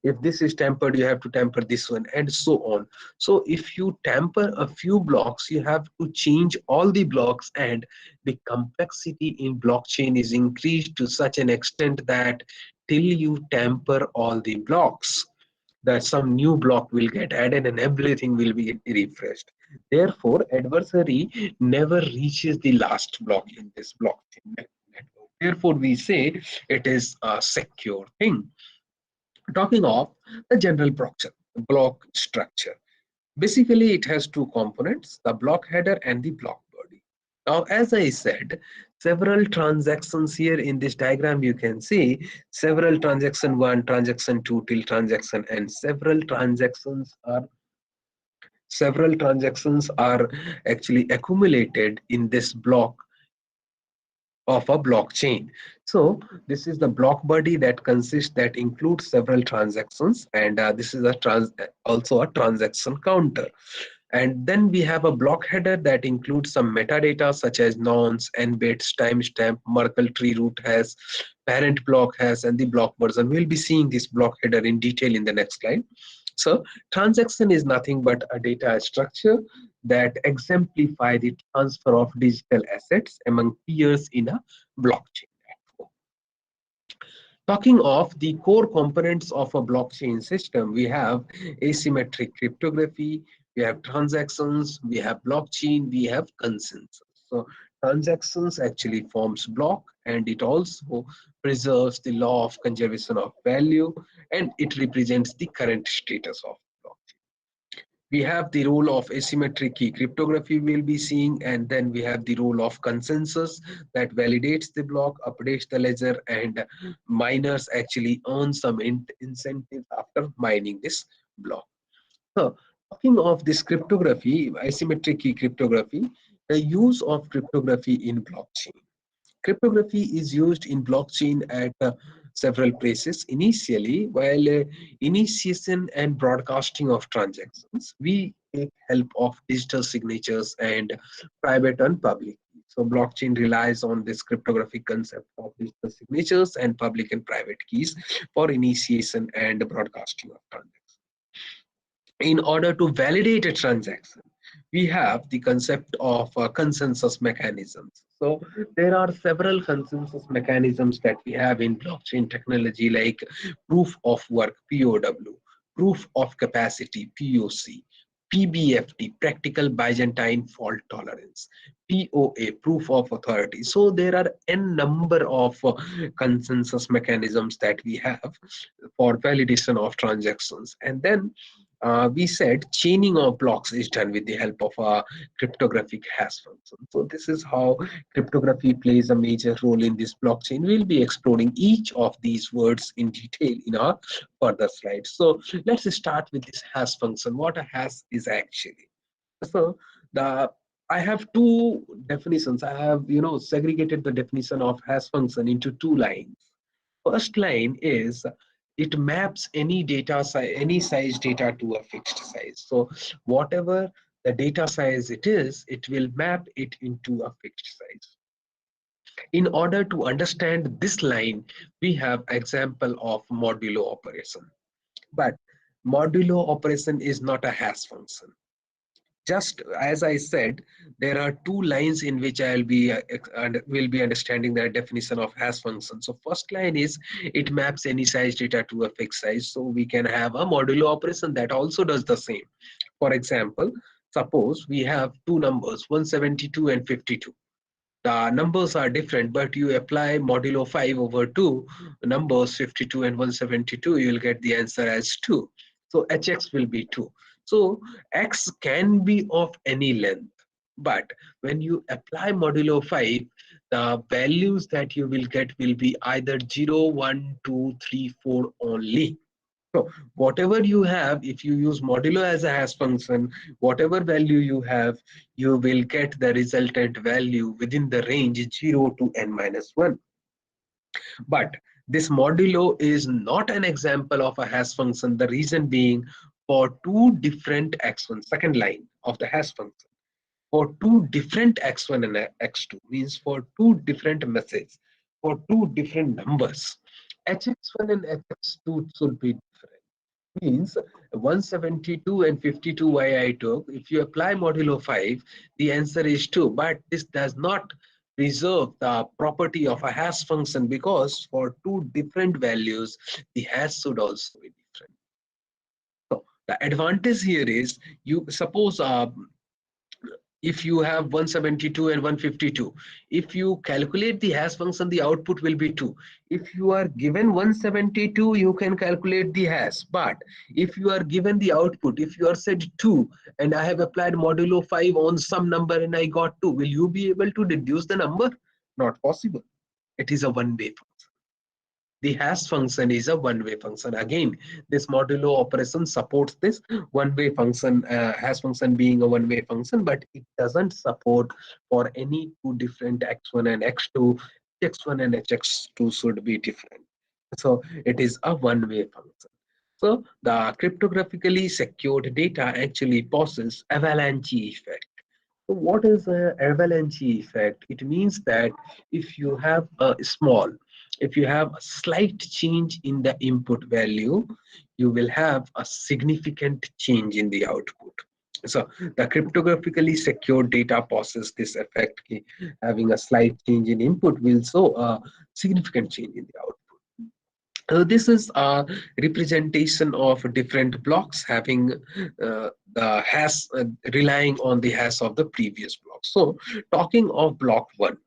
If this is tampered, you have to tamper this one, and so on. So if you tamper a few blocks, you have to change all the blocks, and the complexity in blockchain is increased to such an extent that till you tamper all the blocks, that some new block will get added and everything will be refreshed. Therefore, adversary never reaches the last block in this blockchain network. Therefore, we say it is a secure thing. Talking of the general block structure, basically it has two components, the block header and the block body. Now, as I said, several transactions here in this diagram, you can see several transaction 1, transaction 2 till transaction, and several transactions are several transactions are actually accumulated in this block of a blockchain. So this is the block body that includes several transactions, and this is also a transaction counter. And then we have a block header that includes some metadata such as nonce, n bits, timestamp, Merkle tree root hash, parent block hash, and the block version. We'll be seeing this block header in detail in the next slide. So transaction is nothing but a data structure that exemplify the transfer of digital assets among peers in a blockchain network. Talking of the core components of a blockchain system, we have asymmetric cryptography, we have transactions, we have blockchain, we have consensus. So transactions actually forms block, and it also preserves the law of conservation of value, and it represents the current status of block. We have the role of asymmetric key cryptography we'll be seeing, and then we have the role of consensus that validates the block, updates the ledger, and miners actually earn some incentives after mining this block. So talking of this cryptography, asymmetric key cryptography, the use of cryptography in blockchain. Cryptography is used in blockchain at several places. Initially, while initiation and broadcasting of transactions, we take help of digital signatures and private and public. So blockchain relies on this cryptographic concept of digital signatures and public and private keys for initiation and broadcasting of transactions. In order to validate a transaction, we have the concept of consensus mechanisms. So there are several consensus mechanisms that we have in blockchain technology, like proof of work, POW, proof of capacity, POC, PBFT, practical Byzantine fault tolerance, POA, proof of authority. So there are n number of consensus mechanisms that we have for validation of transactions. And then we said chaining of blocks is done with the help of a cryptographic hash function. So this is how cryptography plays a major role in this blockchain. We'll be exploring each of these words in detail in our further slides. So let's start with this hash function. What a hash is actually. So the I have two definitions. I have segregated the definition of hash function into two lines. First line is it maps any data size, any size data to a fixed size. So whatever the data size it is, it will map it into a fixed size. In order to understand this line, we have example of modulo operation. But modulo operation is not a hash function. Just as I said, there are two lines in which I will be understanding the definition of hash function. So first line is it maps any size data to a fixed size. So we can have a modulo operation that also does the same. For example, suppose we have two numbers, 172 and 52. The numbers are different, but you apply modulo 5 over 2 numbers 52 and 172, you will get the answer as 2. So hx will be 2. So x can be of any length, but when you apply modulo 5, the values that you will get will be either 0, 1, 2, 3, 4 only. So whatever you have, if you use modulo as a hash function, whatever value you have, you will get the resultant value within the range 0 to n minus 1. But this modulo is not an example of a hash function. The reason being, for two different x1, second line of the hash function, for two different x1 and x2, means for two different messages, for two different numbers, hx1 and hx2 should be different. Means 172 and 52 why I took, if you apply modulo 5, the answer is 2, but this does not preserve the property of a hash function, because for two different values the hash should also be different. So the advantage here is, you suppose if you have 172 and 152, if you calculate the hash function, the output will be 2. If you are given 172, you can calculate the hash. But if you are given the output, if you are said 2, and I have applied modulo 5 on some number and I got 2, will you be able to deduce the number? Not possible. It is a one-way function. The hash function is a one-way function. Again, this modulo operation supports this one-way function, hash function being a one-way function, but it doesn't support for any two different x1 and x2. X1 and hx2 should be different. So it is a one-way function. So the cryptographically secured data actually possesses avalanche effect. So what is an avalanche effect? It means that if you have if you have a slight change in the input value, you will have a significant change in the output. So the cryptographically secured data possesses this effect. Having a slight change in input will show a significant change in the output. This is a representation of different blocks having the hash relying on the hash of the previous block. So talking of block 1,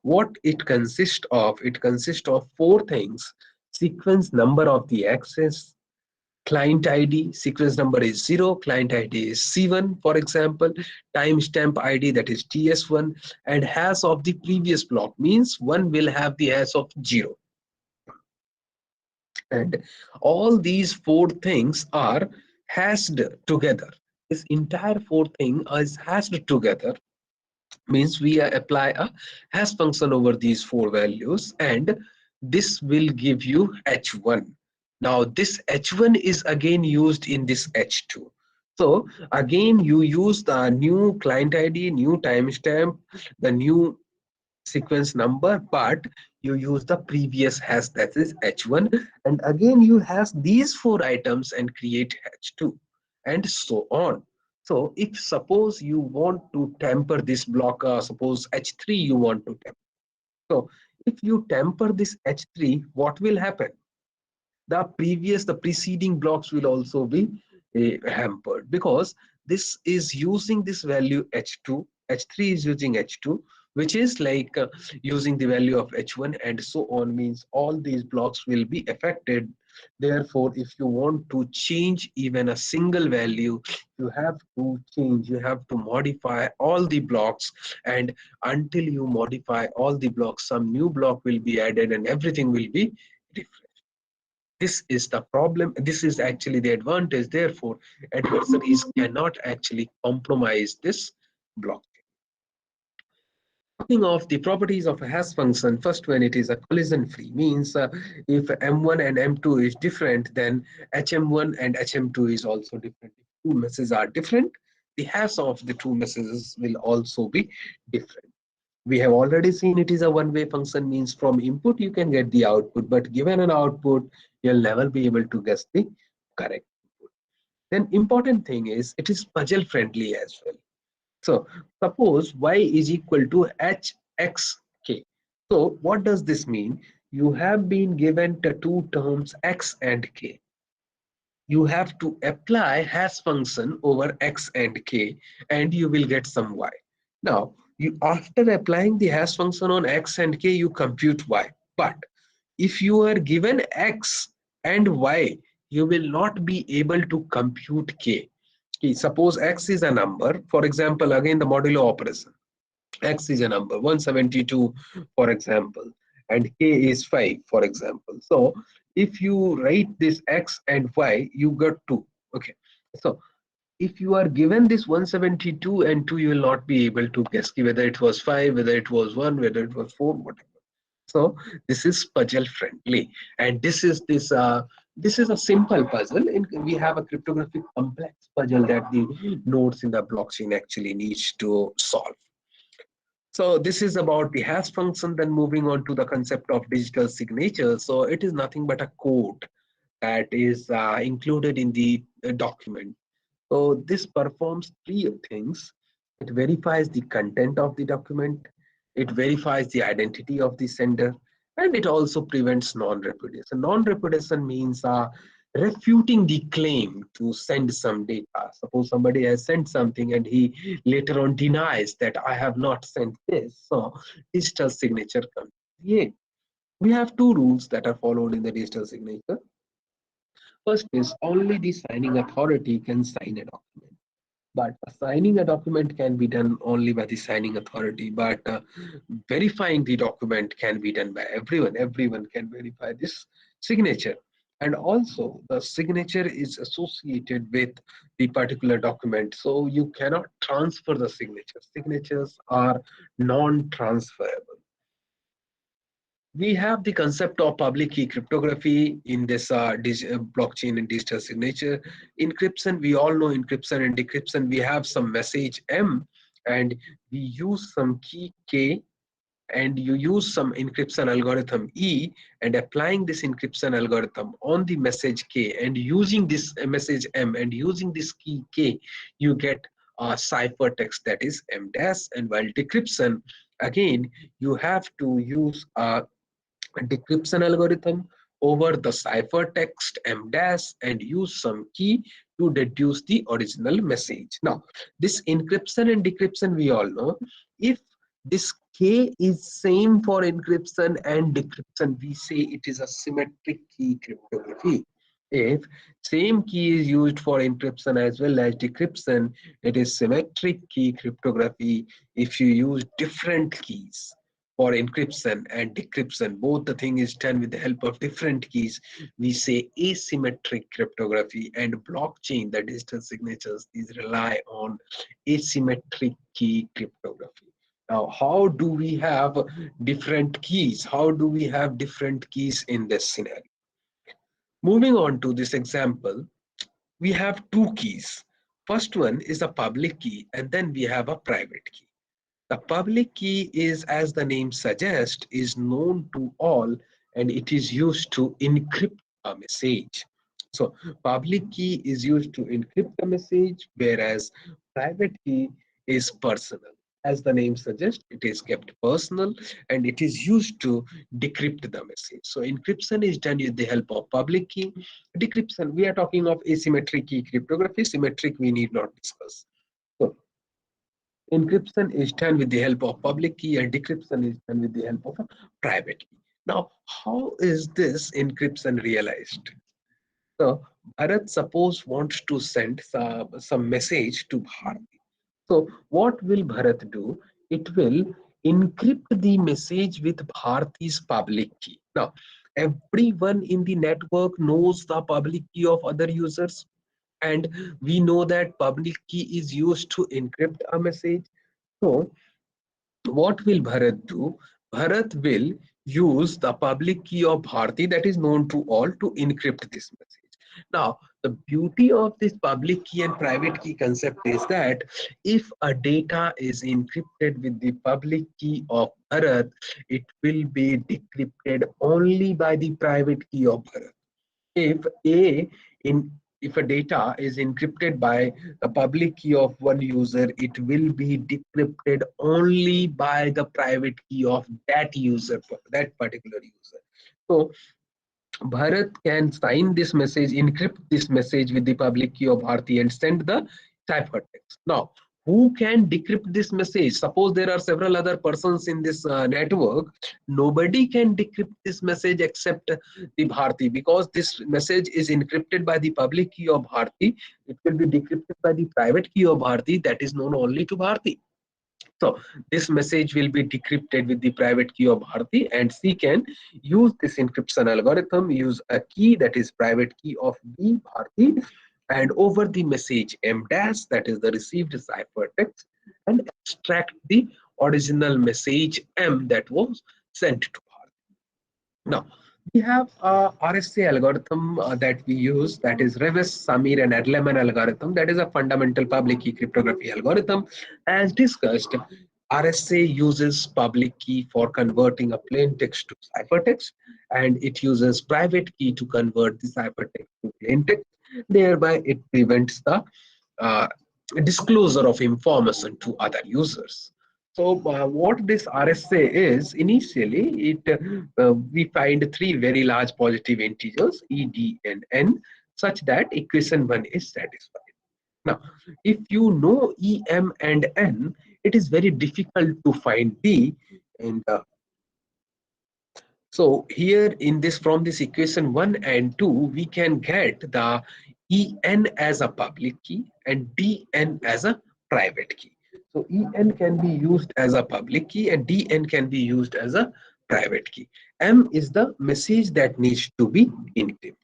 what it consists of four things: sequence number of the access, client ID, sequence number is 0, client ID is C1, for example, timestamp ID, that is TS1, and hash of the previous block, means one will have the hash of 0. And all these four things are hashed together. This entire four thing is hashed together, means we apply a hash function over these four values, and this will give you h1. Now this h1 is again used in this h2. So again you use the new client ID, new timestamp, the new sequence number, but you use the previous hash, that is h1, and again you hash these four items and create h2, and so on. So if suppose you want to temper this block, suppose h3 you want to temper. So if you temper this h3, what will happen? The preceding blocks will also be hampered, because this is using this value h2, h3 is using h2, which is like using the value of h1, and so on, means all these blocks will be affected. Therefore, if you want to change even a single value, you have to modify all the blocks, and until you modify all the blocks, some new block will be added and everything will be different. This is the problem. This is actually the advantage. Therefore, adversaries cannot actually compromise this block. Talking of the properties of a hash function, first one, it is a collision free, means if M1 and M2 is different, then HM1 and HM2 is also different. If two messages are different, the hash of the two messages will also be different. We have already seen it is a one-way function, means from input you can get the output, but given an output, you'll never be able to guess the correct input. Then important thing is it is puzzle friendly as well. So suppose y is equal to hxk. So what does this mean? You have been given the two terms x and k. You have to apply hash function over x and k, and you will get some y. Now, after applying the hash function on x and k, you compute y. But if you are given x and y, you will not be able to compute k. Okay, suppose x is a number, for example, again the modulo operation. X is a number, 172, for example, and k is 5, for example. So if you write this x and y, you got 2. Okay, so if you are given this 172 and 2, you will not be able to guess whether it was 5, whether it was 1, whether it was 4, whatever. So this is puzzle friendly, and this is a simple puzzle. We have a cryptographic complex puzzle that the nodes in the blockchain actually needs to solve. So this is about the hash function. Then moving on to the concept of digital signature. So it is nothing but a code that is included in the document. So this performs three things. It verifies the content of the document, it verifies the identity of the sender, and it also prevents non-repudiation. Non-repudiation means refuting the claim to send some data. Suppose somebody has sent something and he later on denies that I have not sent this. So digital signature comes. Yeah. We have two rules that are followed in the digital signature. First is only the signing authority can sign a document. But signing a document can be done only by the signing authority, but verifying the document can be done by everyone. Everyone can verify this signature. And also, the signature is associated with the particular document, so you cannot transfer the signature. Signatures are non-transferable. We have the concept of public key cryptography in this blockchain and digital signature. Encryption, we all know encryption and decryption. We have some message M and we use some key K, and you use some encryption algorithm E, and applying this encryption algorithm on the message K and using this message M and using this key K, you get a ciphertext that is M dash. And while decryption, again, you have to use a decryption algorithm over the ciphertext M dash and use some key to deduce the original message. Now, this encryption and decryption, we all know, if this K is same for encryption and decryption, we say it is a symmetric key cryptography. If same key is used for encryption as well as decryption, it is symmetric key cryptography. If you use different keys for encryption and decryption, both the thing is done with the help of different keys, we say asymmetric cryptography. And blockchain, the digital signatures, these rely on asymmetric key cryptography. Now, how do we have different keys? How do we have different keys in this scenario? Moving on to this example, we have two keys. First one is a public key, and then we have a private key. The public key is, as the name suggests, is known to all, and it is used to encrypt a message. So public key is used to encrypt the message, whereas private key is personal. As the name suggests, it is kept personal and it is used to decrypt the message. So encryption is done with the help of public key. Decryption, we are talking of asymmetric key cryptography. Symmetric, we need not discuss. So encryption is done with the help of public key and decryption is done with the help of a private key. Now, how is this encryption realized? So, Bharat suppose wants to send some message to Bharati. So, what will Bharat do? It will encrypt the message with Bharati's public key. Now, everyone in the network knows the public key of other users, and we know that public key is used to encrypt a message. So, what will Bharat do? Bharat will use the public key of Bharati that is known to all to encrypt this message. Now, the beauty of this public key and private key concept is that if a data is encrypted with the public key of Bharat, it will be decrypted only by the private key of Bharat. If a in if a data is encrypted by the public key of one user, it will be decrypted only by the private key of that user, that particular user. So Bharat can sign this message, encrypt this message with the public key of Bharti and send the ciphertext. Now, who can decrypt this message? Suppose there are several other persons in this network. Nobody can decrypt this message except the Bharti, because this message is encrypted by the public key of Bharti. It will be decrypted by the private key of Bharti that is known only to Bharti. So this message will be decrypted with the private key of Bharti, and she can use this encryption algorithm, use a key that is private key of B Bharti, and over the message M dash, that is the received ciphertext, and extract the original message M that was sent to Bharti. Now, we have a RSA algorithm that we use, that is Reves, Samir, and Erleman algorithm. That is a fundamental public key cryptography algorithm. As discussed, RSA uses public key for converting a plain text to ciphertext, and it uses private key to convert the ciphertext to plain text. Thereby, it prevents the uh, disclosure of information to other users. So what this RSA is, initially, we find three very large positive integers, E, D, and N, such that equation 1 is satisfied. Now, if you know E, M, and N, it is very difficult to find D. And So here in this, from this equation 1 and 2, we can get the En as a public key and Dn as a private key. So En can be used as a public key and Dn can be used as a private key. M is the message that needs to be encrypted.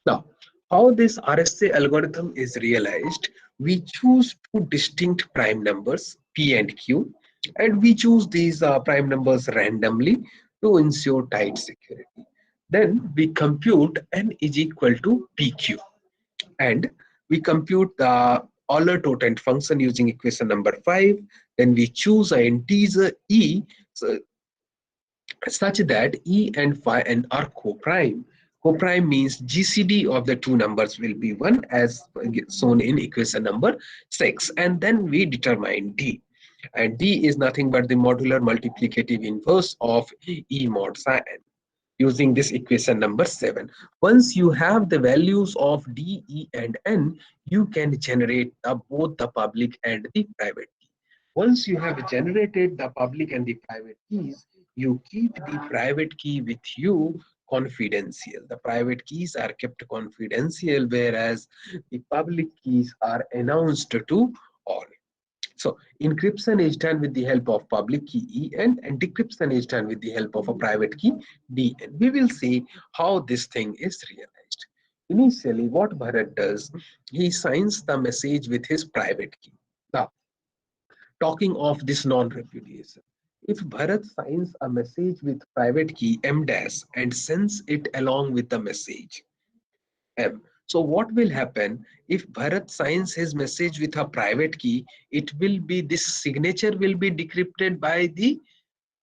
Now, how this RSA algorithm is realized, we choose two distinct prime numbers, P and Q, and we choose these prime numbers randomly to ensure tight security. Then we compute N is equal to PQ, and we compute the Euler totent function using equation number 5. Then we choose an integer E, so such that E and phi and are co-prime. Co-prime means GCD of the two numbers will be 1 as shown in equation number 6. And then we determine D. And D is nothing but the modular multiplicative inverse of E mod psi n using this equation number 7. Once you have the values of D, E, and N, you can generate both the public and the private key. Once you have generated the public and the private keys, you keep the private key with you confidential. The private keys are kept confidential, whereas the public keys are announced to all. So encryption is done with the help of public key En, and decryption is done with the help of a private key Dn. We will see how this thing is realized. Initially, what Bharat does, he signs the message with his private key. Now, talking of this non-repudiation, if Bharat signs a message with private key M dash and sends it along with the message M. So what will happen if Bharat signs his message with a private key? It will be, this signature will be decrypted by the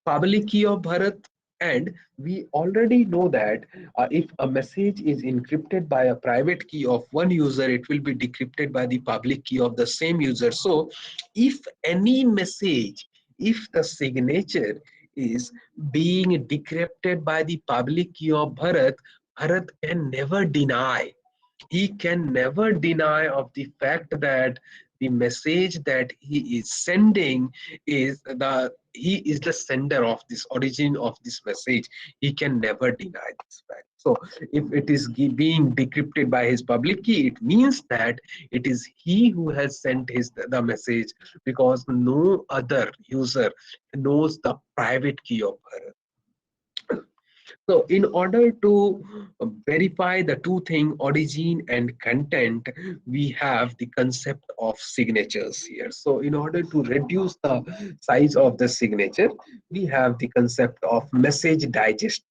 public key of Bharat, and we already know that if a message is encrypted by a private key of one user, it will be decrypted by the public key of the same user. So if any message, if the signature is being decrypted by the public key of Bharat, Bharat can never deny, he can never deny of the fact that the message that he is sending is the, he is the sender of this origin of this message. He can never deny this fact. So if it is being decrypted by his public key, it means that it is he who has sent his the message, because no other user knows the private key of Bharat. So in order to verify the two things, origin and content, we have the concept of signatures here. So in order to reduce the size of the signature, we have the concept of message digest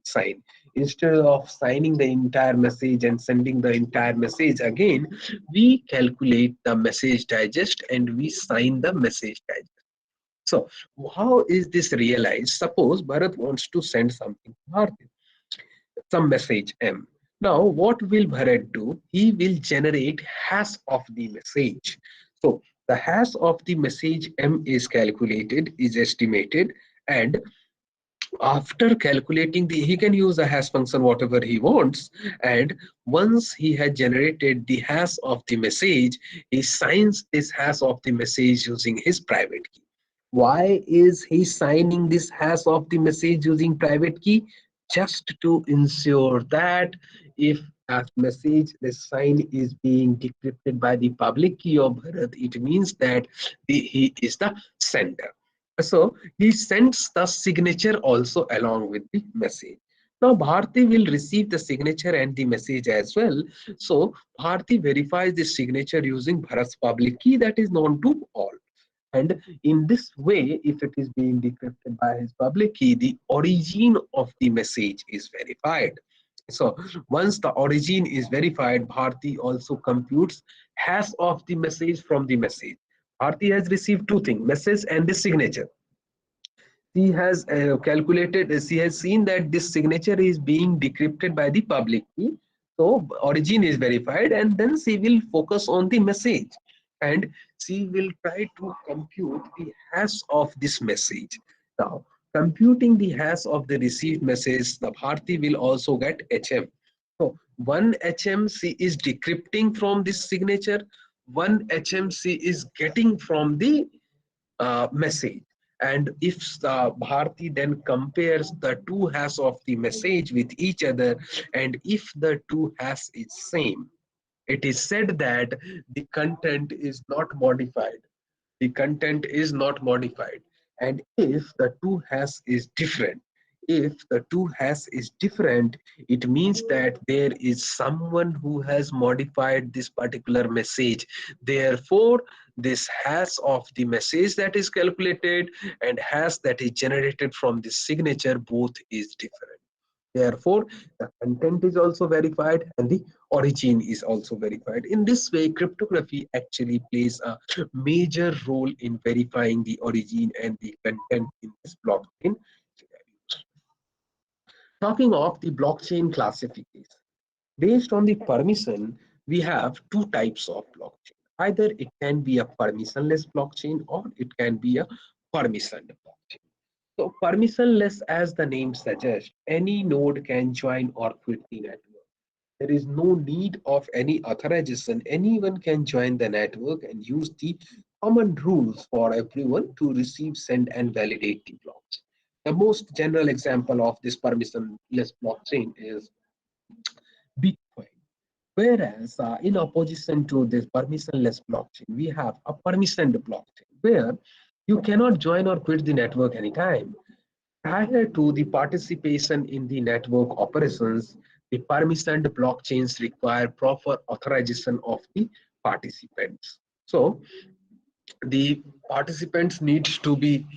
sign. Instead of signing the entire message and sending the entire message again, we calculate the message digest and we sign the message digest. So how is this realized? Suppose Bharat wants to send something to Bharti, some message M. Now what will Bharat do? He will generate hash of the message. So the hash of the message M is calculated, is estimated, and after calculating the, he can use the hash function whatever he wants, and once he has generated the hash of the message, he signs this hash of the message using his private key. Why is he signing this hash of the message using private key? Just to ensure that if a message, the sign is being decrypted by the public key of Bharat, it means that he is the sender. So he sends the signature also along with the message. Now Bharti will receive the signature and the message as well. So Bharti verifies the signature using Bharat's public key that is known to all. And in this way, if it is being decrypted by his public key, the origin of the message is verified. So once the origin is verified, Bharti also computes hash of the message from the message. Bharti has received two things, message and the signature. She has calculated, she has seen that this signature is being decrypted by the public key. So origin is verified, and then she will focus on the message and she will try to compute the hash of this message. Now, computing the hash of the received message, the Bharti will also get HM. So one HM she is decrypting from this signature, one HM she is getting from the message. And if Bharti then compares the two hash of the message with each other, and if the two hash is same, it is said that the content is not modified. The content is not modified. And if the two hash is different, if the two hash is different, it means that there is someone who has modified this particular message. Therefore, this hash of the message that is calculated and hash that is generated from the signature, both is different. Therefore, the content is also verified and the origin is also verified. In this way, cryptography actually plays a major role in verifying the origin and the content in this blockchain. Talking of the blockchain classification, based on the permission, we have two types of blockchain. Either it can be a permissionless blockchain or it can be a permissioned blockchain. So permissionless, as the name suggests, any node can join or quit the network. There is no need of any authorization. Anyone can join the network and use the common rules for everyone to receive, send, and validate the blocks. The most general example of this permissionless blockchain is Bitcoin. Whereas in opposition to this permissionless blockchain, we have a permissioned blockchain where you cannot join or quit the network anytime. Prior to the participation in the network operations, the permissioned blockchains require proper authorization of the participants. So the participants need to be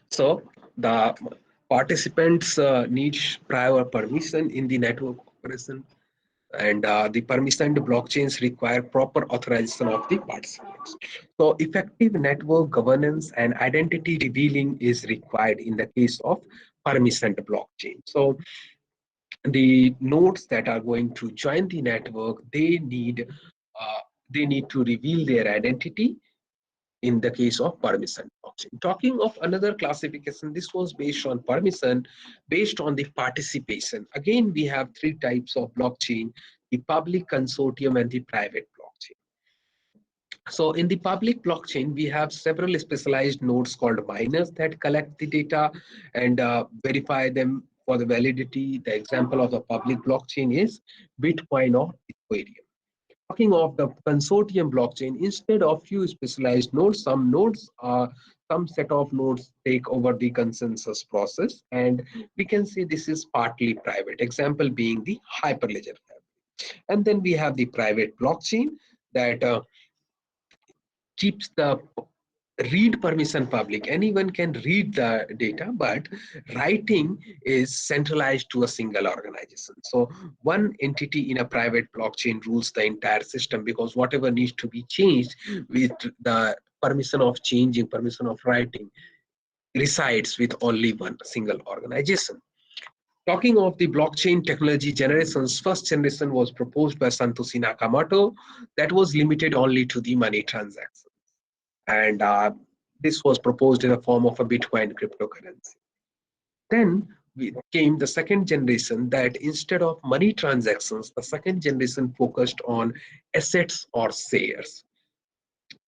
so the participants need prior permission in the network operation, and the permissioned blockchains require proper authorization of the participants. So effective network governance and identity revealing is required in the case of permissioned blockchain. So the nodes that are going to join the network, uh, they need to reveal their identity in the case of permission blockchain. Talking of another classification, this was based on permission, based on the participation. Again, we have three types of blockchain: the public, consortium, and the private blockchain. So in the public blockchain, we have several specialized nodes called miners that collect the data and verify them for the validity. The example of the public blockchain is Bitcoin or Ethereum. Talking of the consortium blockchain, instead of few specialized nodes, some set of nodes take over the consensus process, and we can say this is partly private. Example being the Hyperledger family. And then we have the private blockchain that keeps the read permission public. Anyone can read the data, but writing is centralized to a single organization. So one entity in a private blockchain rules the entire system, because whatever needs to be changed with the permission of changing, permission of writing, resides with only one single organization. Talking of the blockchain technology generations, first generation was proposed by Satoshi Nakamoto, that was limited only to the money transaction, and this was proposed in the form of a Bitcoin cryptocurrency. Then came the second generation, that instead of money transactions, the second generation focused on assets or shares.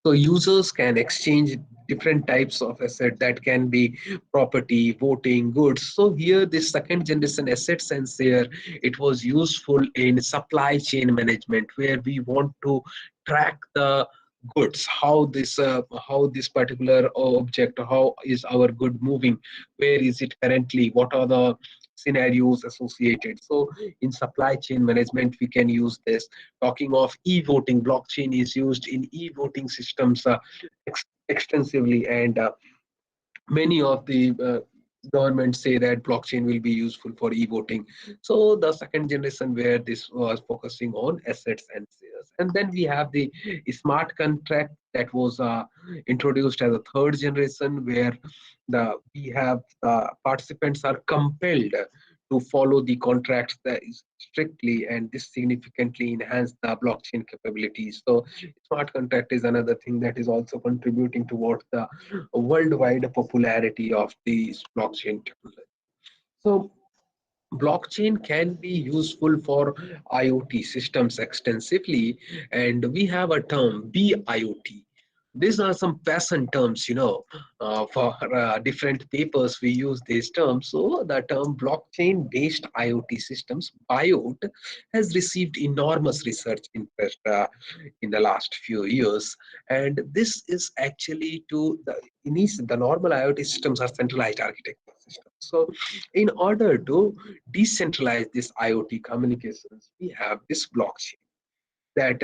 So users can exchange different types of asset, that can be property, voting, goods. So here this second generation assets and share, it was useful in supply chain management, where we want to track the goods, how this particular object, how is our good moving, where is it currently, what are the scenarios associated. So in supply chain management we can use this. Talking of e-voting, blockchain is used in e-voting systems extensively, and many of the governments say that blockchain will be useful for e-voting. So the second generation, where this was focusing on assets and shares. And then we have the smart contract that was introduced as a third generation, where the we have participants are compelled to follow the contracts that is strictly, and this significantly enhance the blockchain capabilities. So smart contract is another thing that is also contributing towards the worldwide popularity of the blockchain technology. So blockchain can be useful for IoT systems extensively, and we have a term BIoT. These are some fashion terms, for different papers we use these terms. So the term blockchain-based IoT systems, BIOT, has received enormous research interest in the last few years. And this is actually the normal IoT systems are centralized architecture systems. So in order to decentralize this IoT communications, we have this blockchain that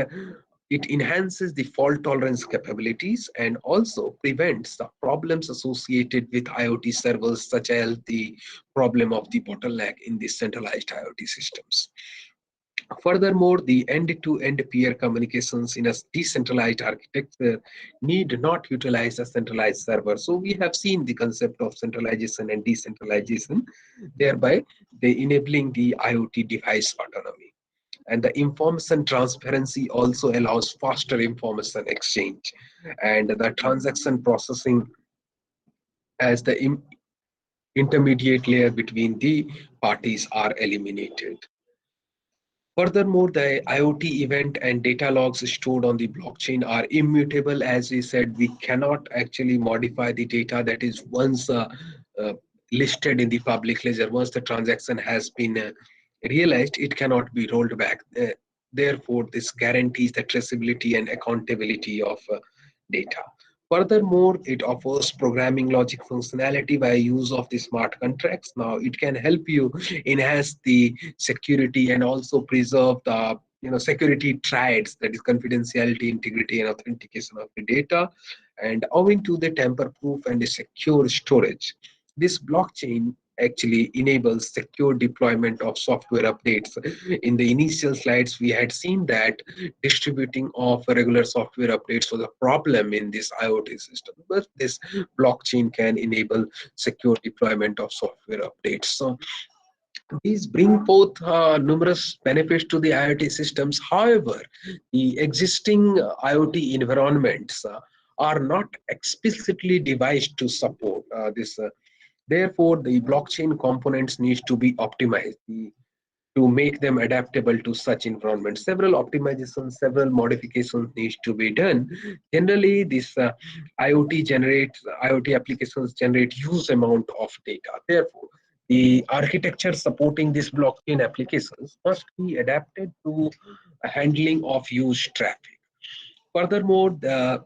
it enhances the fault tolerance capabilities and also prevents the problems associated with IoT servers, such as the problem of the bottleneck in the centralized IoT systems. Furthermore, the end-to-end peer communications in a decentralized architecture need not utilize a centralized server. So we have seen the concept of centralization and decentralization, thereby they enabling the IoT device autonomy. And the information transparency also allows faster information exchange, and the transaction processing as the intermediate layer between the parties are eliminated. Furthermore, the IoT event and data logs stored on the blockchain are immutable. As we said, we cannot actually modify the data that is once uh, listed in the public ledger. Once the transaction has been realized, it cannot be rolled back. Therefore, this guarantees the traceability and accountability of data. Furthermore, it offers programming logic functionality by use of the smart contracts. Now, it can help you enhance the security and also preserve the security triads, that is confidentiality, integrity, and authentication of the data. And owing to the tamper-proof and the secure storage, this blockchain actually enables secure deployment of software updates. In the initial slides, we had seen that distributing of regular software updates was a problem in this IoT system, but this blockchain can enable secure deployment of software updates. So these bring forth numerous benefits to the IoT systems. However, the existing IoT environments are not explicitly devised to support this. Therefore, the blockchain components need to be optimized to make them adaptable to such environments. Several optimizations, several modifications need to be done. Generally, this IoT applications generate huge amount of data. Therefore, the architecture supporting these blockchain applications must be adapted to handling of huge traffic. Furthermore, the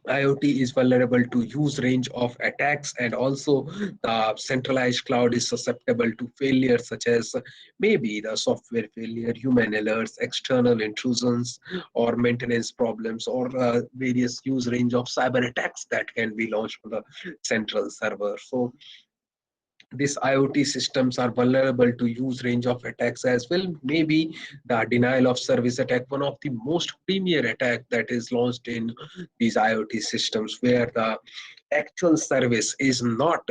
IoT is vulnerable to huge range of attacks, and also the centralized cloud is susceptible to failures such as maybe the software failure, human alerts, external intrusions, or maintenance problems, or various huge range of cyber attacks that can be launched on the central server. So these IoT systems are vulnerable to huge range of attacks as well. Maybe the denial of service attack, one of the most premier attack that is launched in these IoT systems, where the actual service is not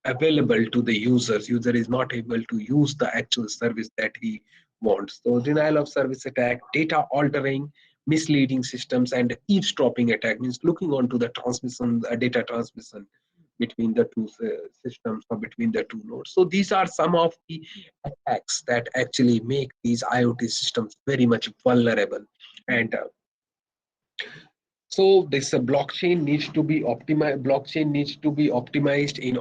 available to the users. User is not able to use the actual service that he wants. So denial of service attack, data altering, misleading systems, and eavesdropping attack means looking onto the transmission, data transmission between the two systems or between the two nodes. So these are some of the attacks that actually make these IoT systems very much vulnerable. And so this blockchain needs to be optimized. Blockchain needs to be optimized in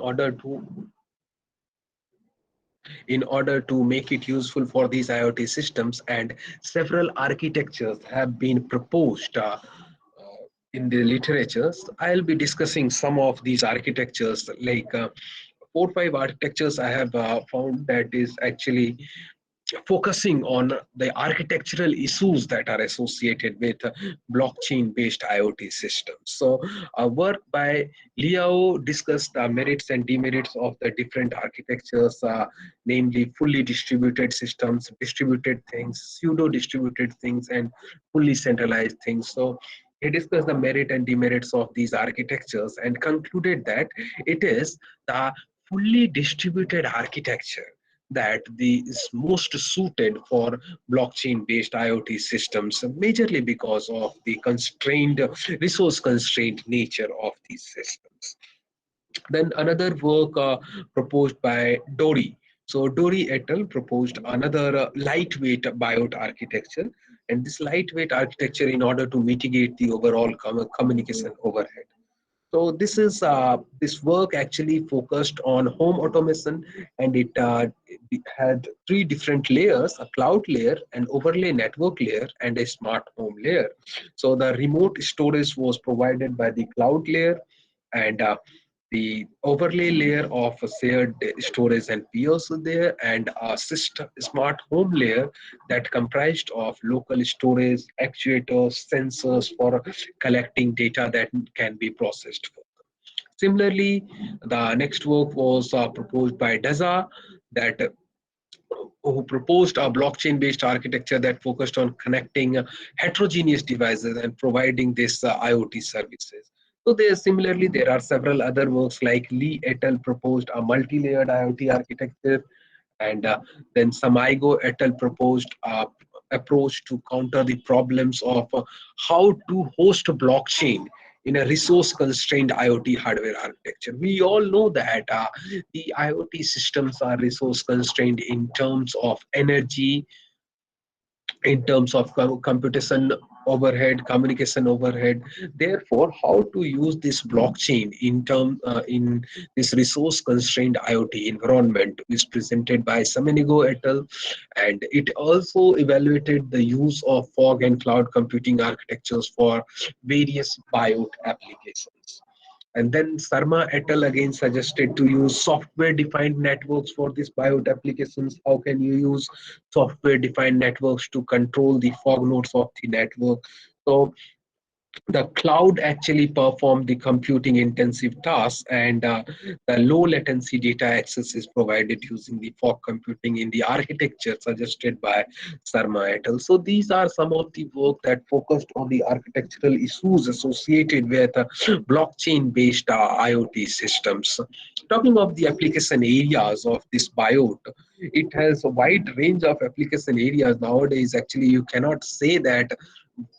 order to make it useful for these IoT systems, and several architectures have been proposed in the literatures. I'll be discussing some of these architectures, like 4 or 5 architectures I have found that is actually focusing on the architectural issues that are associated with blockchain-based IoT systems. So, work by Liao discussed the merits and demerits of the different architectures, namely fully distributed systems, distributed things, pseudo-distributed things, and fully centralized things. So, he discussed the merit and demerits of these architectures and concluded that it is the fully distributed architecture that is most suited for blockchain-based IoT systems, majorly because of the resource constrained nature of these systems. Then another work proposed by Dory So Dory et al. Proposed another lightweight BIOT architecture, and this lightweight architecture in order to mitigate the overall communication overhead. So this work actually focused on home automation, and it had three different layers: a cloud layer, an overlay network layer, and a smart home layer. So the remote storage was provided by the cloud layer, and the overlay layer of a shared storage and peers there, and a smart home layer that comprised of local storage, actuators, sensors for collecting data that can be processed. Similarly, the next work was proposed by DESA, that who proposed a blockchain-based architecture that focused on connecting heterogeneous devices and providing this IoT services. So there are several other works like Lee et al. Proposed a multi-layered IoT architecture, and then Samigo et al. Proposed a approach to counter the problems of how to host a blockchain in a resource-constrained IoT hardware architecture. We all know that the IoT systems are resource-constrained in terms of energy, in terms of computation overhead, communication overhead. Therefore, how to use this blockchain in this resource constrained IoT environment is presented by Samanigo et al. And it also evaluated the use of fog and cloud computing architectures for various BIOT applications. And then Sarma et al. Again suggested to use software-defined networks for these BIOT applications. How can you use software-defined networks to control the fog nodes of the network? So the cloud actually perform the computing intensive tasks, and the low latency data access is provided using the fog computing in the architecture suggested by Sarma et al. So these are some of the work that focused on the architectural issues associated with blockchain based IoT systems. Talking of the application areas of this BIOT, it has a wide range of application areas. Nowadays actually you cannot say that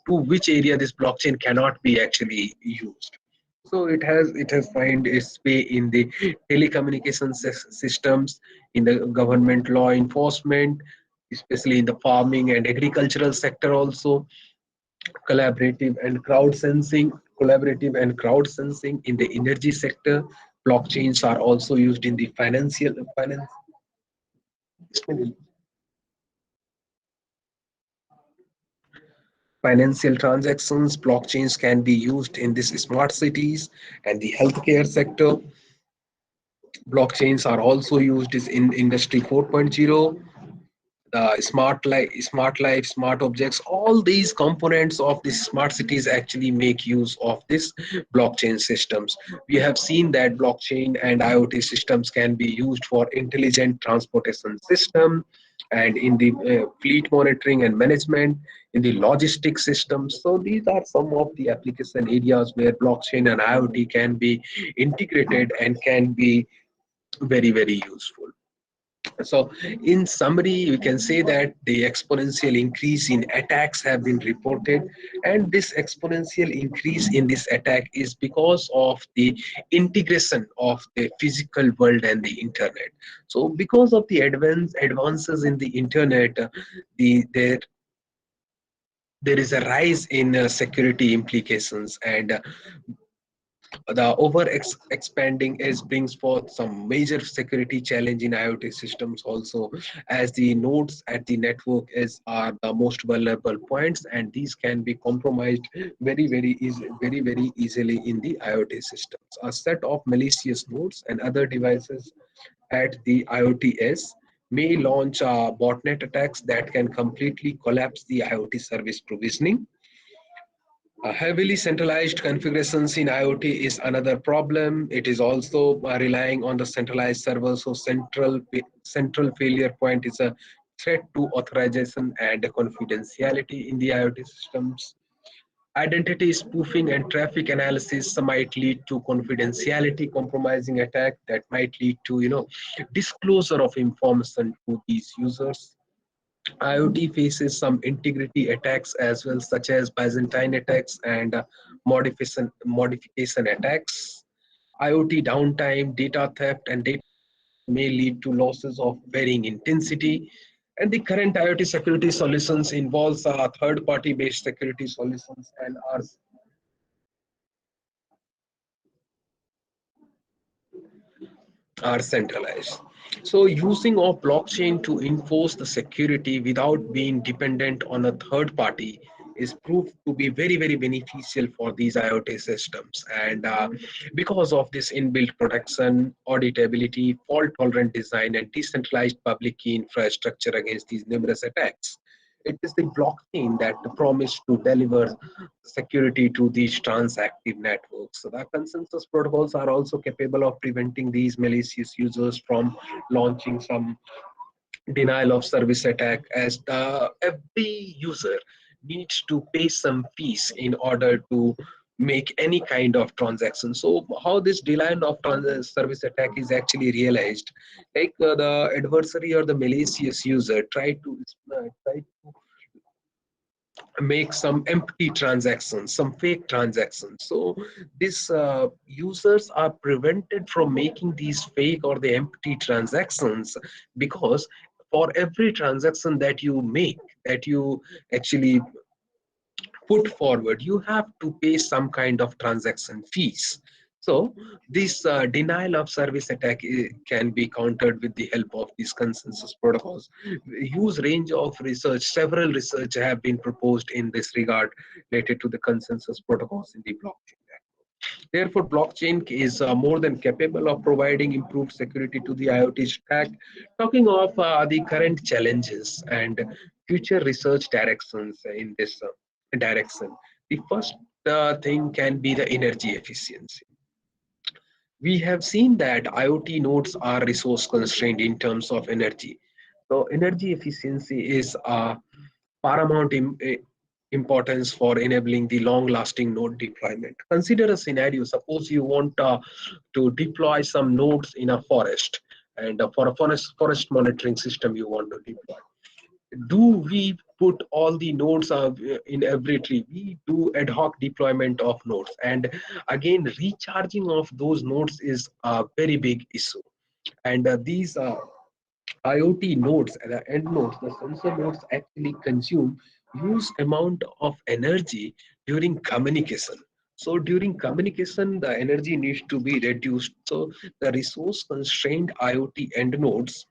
to which area this blockchain cannot be actually used. So it has find its way in the telecommunication systems, in the government law enforcement, especially in the farming and agricultural sector also, collaborative and crowd sensing, collaborative and crowd sensing in the energy sector. Blockchains are also used in the financial transactions. Blockchains can be used in these smart cities and the healthcare sector. Blockchains are also used in Industry 4.0, the smart life, smart objects. All these components of the smart cities actually make use of this blockchain systems. We have seen that blockchain and IoT systems can be used for intelligent transportation system, and in the fleet monitoring and management, in the logistics systems. So these are some of the application areas where blockchain and IoT can be integrated and can be very useful. So in summary, we can say that the exponential increase in attacks have been reported, and this exponential increase in this attack is because of the integration of the physical world and the internet. So because of the advances in the internet, there is a rise in security implications, and the expanding is brings forth some major security challenge in IoT systems also, as the nodes at the network is are the most vulnerable points, and these can be compromised very easily in the IoT systems. A set of malicious nodes and other devices at the IoTs may launch botnet attacks that can completely collapse the IoT service provisioning. Heavily centralized configurations in IoT is another problem. It is also relying on the centralized server. So central failure point is a threat to authorization and confidentiality in the IoT systems. Identity spoofing and traffic analysis might lead to confidentiality compromising attack that might lead to disclosure of information to these users. IoT faces some integrity attacks as well, such as Byzantine attacks and modification attacks. IoT downtime, data theft, and data may lead to losses of varying intensity. And the current IoT security solutions involves third-party based security solutions and are centralized. So using of blockchain to enforce the security without being dependent on a third party is proved to be very, very beneficial for these IoT systems. And because of this inbuilt protection, auditability, fault tolerant design, and decentralized public key infrastructure against these numerous attacks, it is the blockchain that promised to deliver security to these transactive networks. So the consensus protocols are also capable of preventing these malicious users from launching some denial of service attack, as the every user needs to pay some fees in order to make any kind of transaction. So how this denial of service attack is actually realized, like the adversary or the malicious user try to make some empty transactions, some fake transactions. So these users are prevented from making these fake or the empty transactions, because for every transaction that you make, that you actually put forward, you have to pay some kind of transaction fees. So this denial of service attack can be countered with the help of these consensus protocols. A huge range of research, several research have been proposed in this regard related to the consensus protocols in the blockchain. Therefore, blockchain is more than capable of providing improved security to the IoT stack. Talking of the current challenges and future research directions in this direction, the first thing can be the energy efficiency. We have seen that IoT nodes are resource constrained in terms of energy. So energy efficiency is paramount importance for enabling the long-lasting node deployment. Consider a scenario. Suppose you want to deploy some nodes in a forest, and for a forest monitoring system you want to deploy. Do we put all the nodes in every tree? We do ad hoc deployment of nodes, and again, recharging of those nodes is a very big issue. And these IoT nodes, the end nodes, the sensor nodes actually consume huge amount of energy during communication. So during communication, the energy needs to be reduced. So the resource constrained IoT end nodes,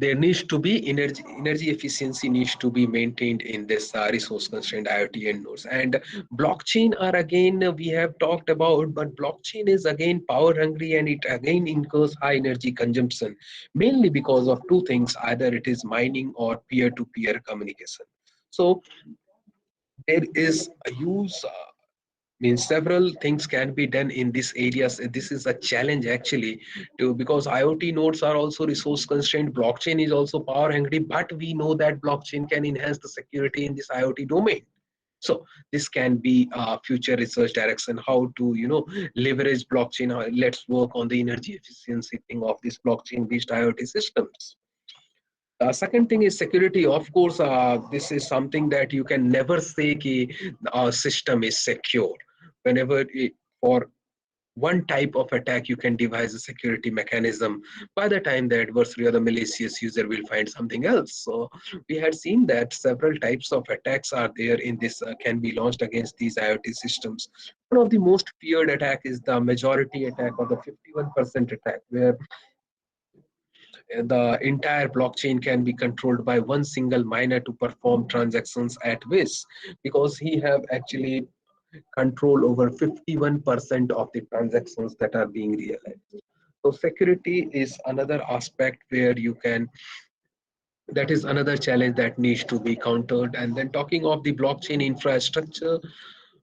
there needs to be energy efficiency needs to be maintained in this resource constrained IoT end nodes. And blockchain are again we have talked about, but blockchain is again power hungry, and it again incurs high energy consumption, mainly because of two things: either it is mining or peer to peer communication. So there is a huge means several things can be done in this areas. This is a challenge actually, to because IoT nodes are also resource constrained. Blockchain is also power hungry, but we know that blockchain can enhance the security in this IoT domain. So this can be a future research direction, how to leverage blockchain. Let's work on the energy efficiency thing of this blockchain based IoT systems. Second thing is security. Of course, this is something that you can never say ki our system is secure. Whenever for one type of attack, you can devise a security mechanism. By the time the adversary or the malicious user will find something else. So we had seen that several types of attacks are there in this can be launched against these IoT systems. One of the most feared attack is the majority attack, or the 51% attack, where the entire blockchain can be controlled by one single miner to perform transactions at whisk, because he have actually control over 51% of the transactions that are being realized. So security is another aspect where you can, that is another challenge that needs to be countered. And then talking of the blockchain infrastructure,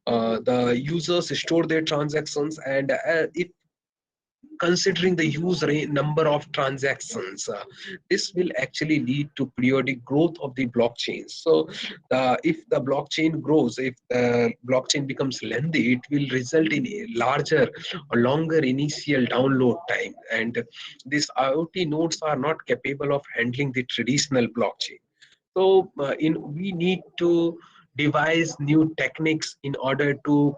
the users store their transactions, and if considering the number of transactions, this will actually lead to periodic growth of the blockchain. So if the blockchain grows, if the blockchain becomes lengthy, it will result in a larger or longer initial download time, and these IoT nodes are not capable of handling the traditional blockchain. So we need to devise new techniques in order to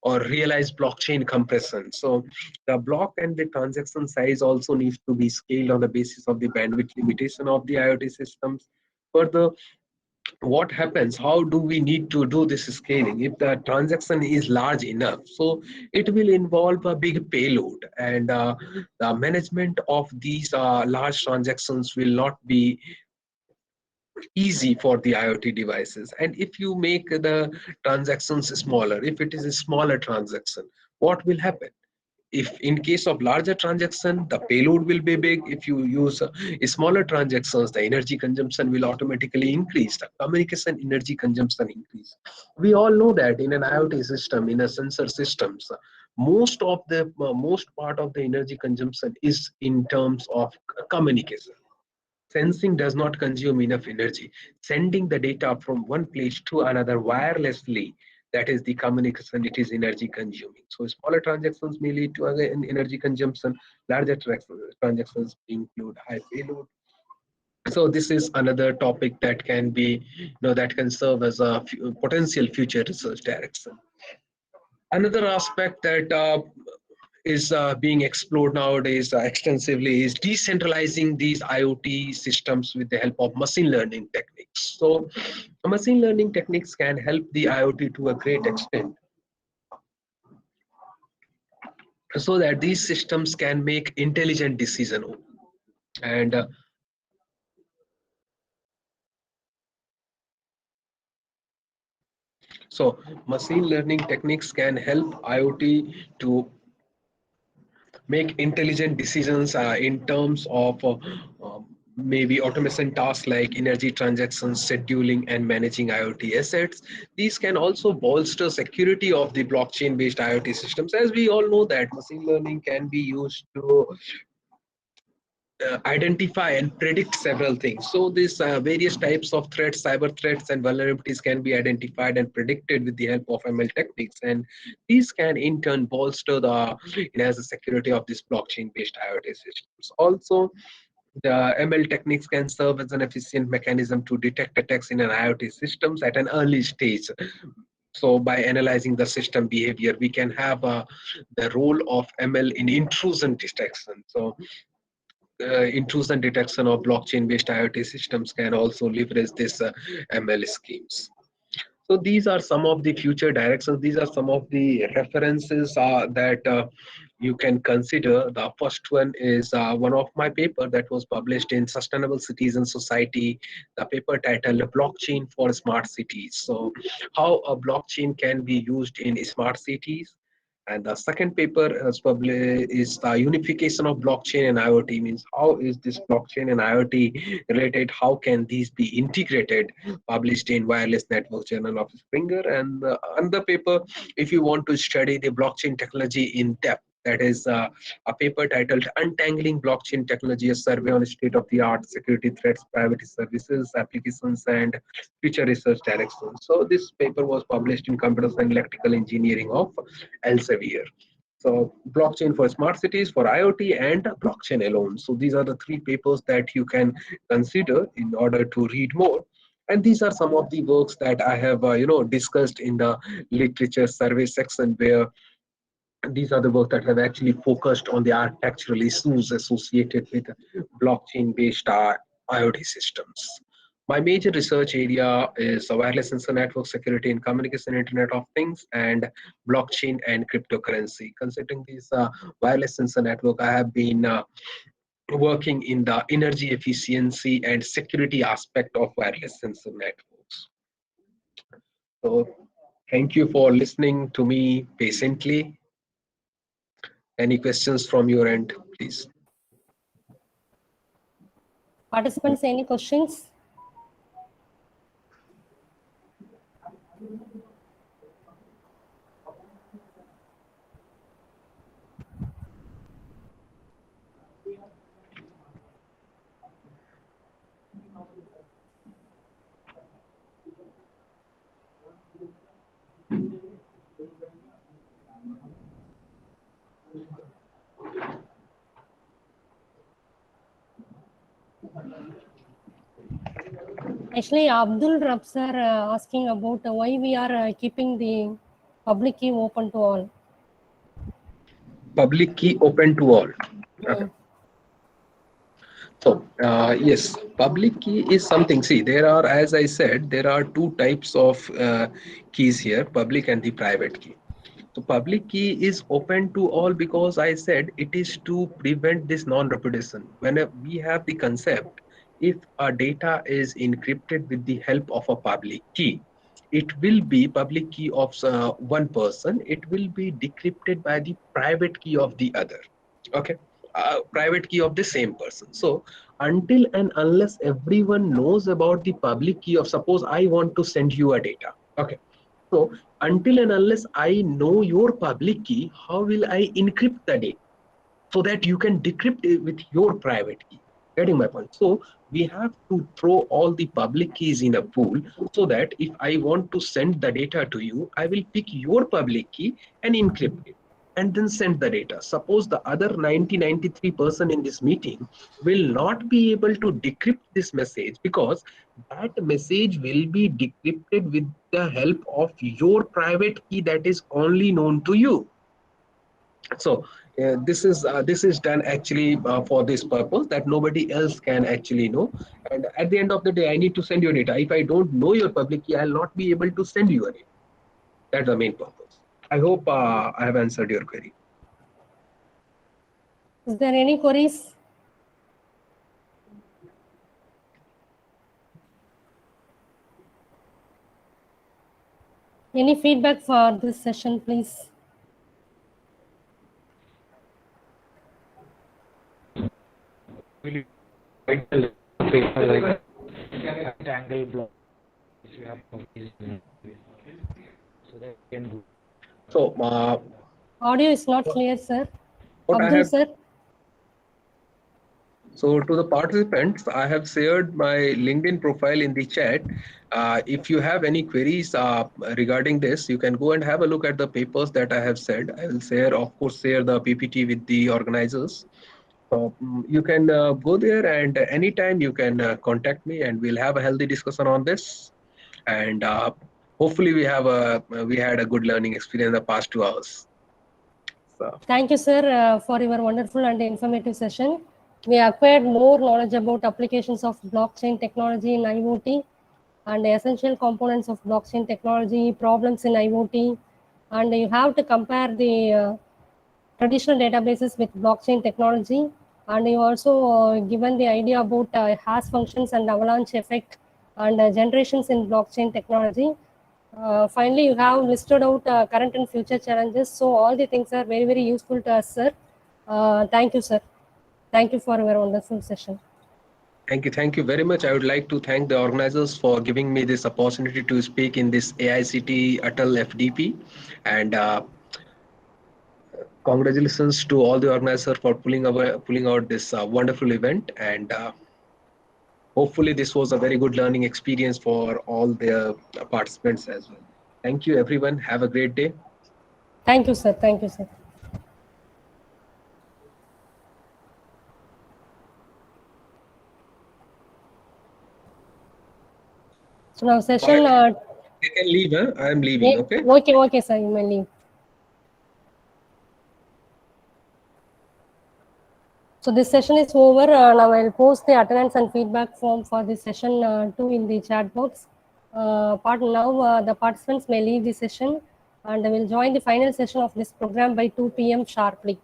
or realize blockchain compression. So the block and the transaction size also needs to be scaled on the basis of the bandwidth limitation of the IoT systems. Further, what happens, how do we need to do this scaling? If the transaction is large enough, so it will involve a big payload, and the management of these large transactions will not be easy for the IoT devices. And if you make the transactions smaller, if it is a smaller transaction, what will happen? If in case of larger transaction, the payload will be big. If you use smaller transactions, the energy consumption will automatically increase, the communication energy consumption increase. We all know that in an IoT system, in a sensor systems, most part of the energy consumption is in terms of communication. Sensing does not consume enough energy. Sending the data from one place to another wirelessly, that is the communication, it is energy consuming. So smaller transactions may lead to an energy consumption. Larger transactions include high payload. So this is another topic that can be, that can serve as a potential future research direction. Another aspect that is being explored nowadays extensively is decentralizing these IoT systems with the help of machine learning techniques. So machine learning techniques can help the IoT to a great extent, so that these systems can make intelligent decisions. And so machine learning techniques can help IoT to make intelligent decisions in terms of maybe automation tasks like energy transactions, scheduling, and managing IoT assets. These can also bolster security of the blockchain-based IoT systems. As we all know that machine learning can be used to identify and predict several things. So these various types of threats, cyber threats and vulnerabilities can be identified and predicted with the help of ML techniques. And these can in turn bolster the security of this blockchain-based IoT systems. Also, the ML techniques can serve as an efficient mechanism to detect attacks in an IoT systems at an early stage. So by analyzing the system behavior, we can have the role of ML in intrusion detection. So intrusion detection of blockchain-based IoT systems can also leverage this ML schemes. So these are some of the future directions. These are some of the references that you can consider. The first one is one of my paper that was published in Sustainable Cities and Society. The paper titled Blockchain for Smart Cities. So how a blockchain can be used in smart cities. And the second paper is published is the unification of blockchain and IoT, means how is this blockchain and IoT related? How can these be integrated? Published in Wireless Network Journal of Springer. And another paper, if you want to study the blockchain technology in depth, that is a paper titled Untangling Blockchain Technology, a survey on state-of-the-art security threats, privacy services, applications, and future research directions. So this paper was published in Computer and Electrical Engineering of Elsevier. So blockchain for smart cities, for IoT, and blockchain alone. So these are the three papers that you can consider in order to read more. And these are some of the works that I have discussed in the literature survey section, where these are the work that have actually focused on the architectural issues associated with blockchain-based IoT systems. My major research area is wireless sensor network security and communication, Internet of Things, and blockchain and cryptocurrency. Considering this wireless sensor network, I have been working in the energy efficiency and security aspect of wireless sensor networks. So thank you for listening to me patiently. Any questions from your end, please? Participants, any questions? Actually, Abdul Rab sir asking about why we are keeping the Public key open to all. Public key open to all. Okay. So, yes, public key is something. See, there are, as I said, there are two types of keys here, public and the private key. So, public key is open to all because I said it is to prevent this non-repudiation. When we have the concept, if our data is encrypted with the help of a public key, it will be public key of one person. It will be decrypted by the private key of the other. Okay, private key of the same person. So until and unless everyone knows about the public key of, suppose I want to send you a data. Okay, so until and unless I know your public key, how will I encrypt the data so that you can decrypt it with your private key? Getting my point? So we have to throw all the public keys in a pool so that if I want to send the data to you, I will pick your public key and encrypt it and then send the data. Suppose the other 93% in this meeting will not be able to decrypt this message because that message will be decrypted with the help of your private key that is only known to you. So this is done actually for this purpose that nobody else can actually know. And at the end of the day, I need to send your data. If I don't know your public key, I'll not be able to send you a data. That's the main purpose. I hope I have answered your query. Is there any queries? Any feedback for this session, please? Will you write the paper like angle block if you have copies so that you can do. So Audio is not clear, sir. what I Abdul, have, sir. so to the participants, I have shared my LinkedIn profile in the chat. If you have any queries regarding this, you can go and have a look at the papers that I have said. I will share, of course, share the PPT with the organizers. So you can go there, and anytime you can contact me, and we'll have a healthy discussion on this. And hopefully, we had a good learning experience in the past 2 hours. So. Thank you, sir, for your wonderful and informative session. We acquired more knowledge about applications of blockchain technology in IoT and the essential components of blockchain technology, problems in IoT, and you have to compare the traditional databases with blockchain technology. And you also given the idea about hash functions and avalanche effect and generations in blockchain technology. Finally, you have listed out current and future challenges. So all the things are very, very useful to us, sir. Thank you, sir. Thank you for your wonderful session. Thank you very much. I would like to thank the organizers for giving me this opportunity to speak in this AICT ATAL FDP, and congratulations to all the organizers for pulling out this wonderful event. And hopefully, this was a very good learning experience for all the participants as well. Thank you, everyone. Have a great day. Thank you, sir. Thank you, sir. So now session. You can leave, huh? I am leaving. Okay. Okay, sir. You may leave. So this session is over. Now I'll post the attendance and feedback form for this session too in the chat box. The participants may leave the session and they will join the final session of this program by 2 p.m. sharply.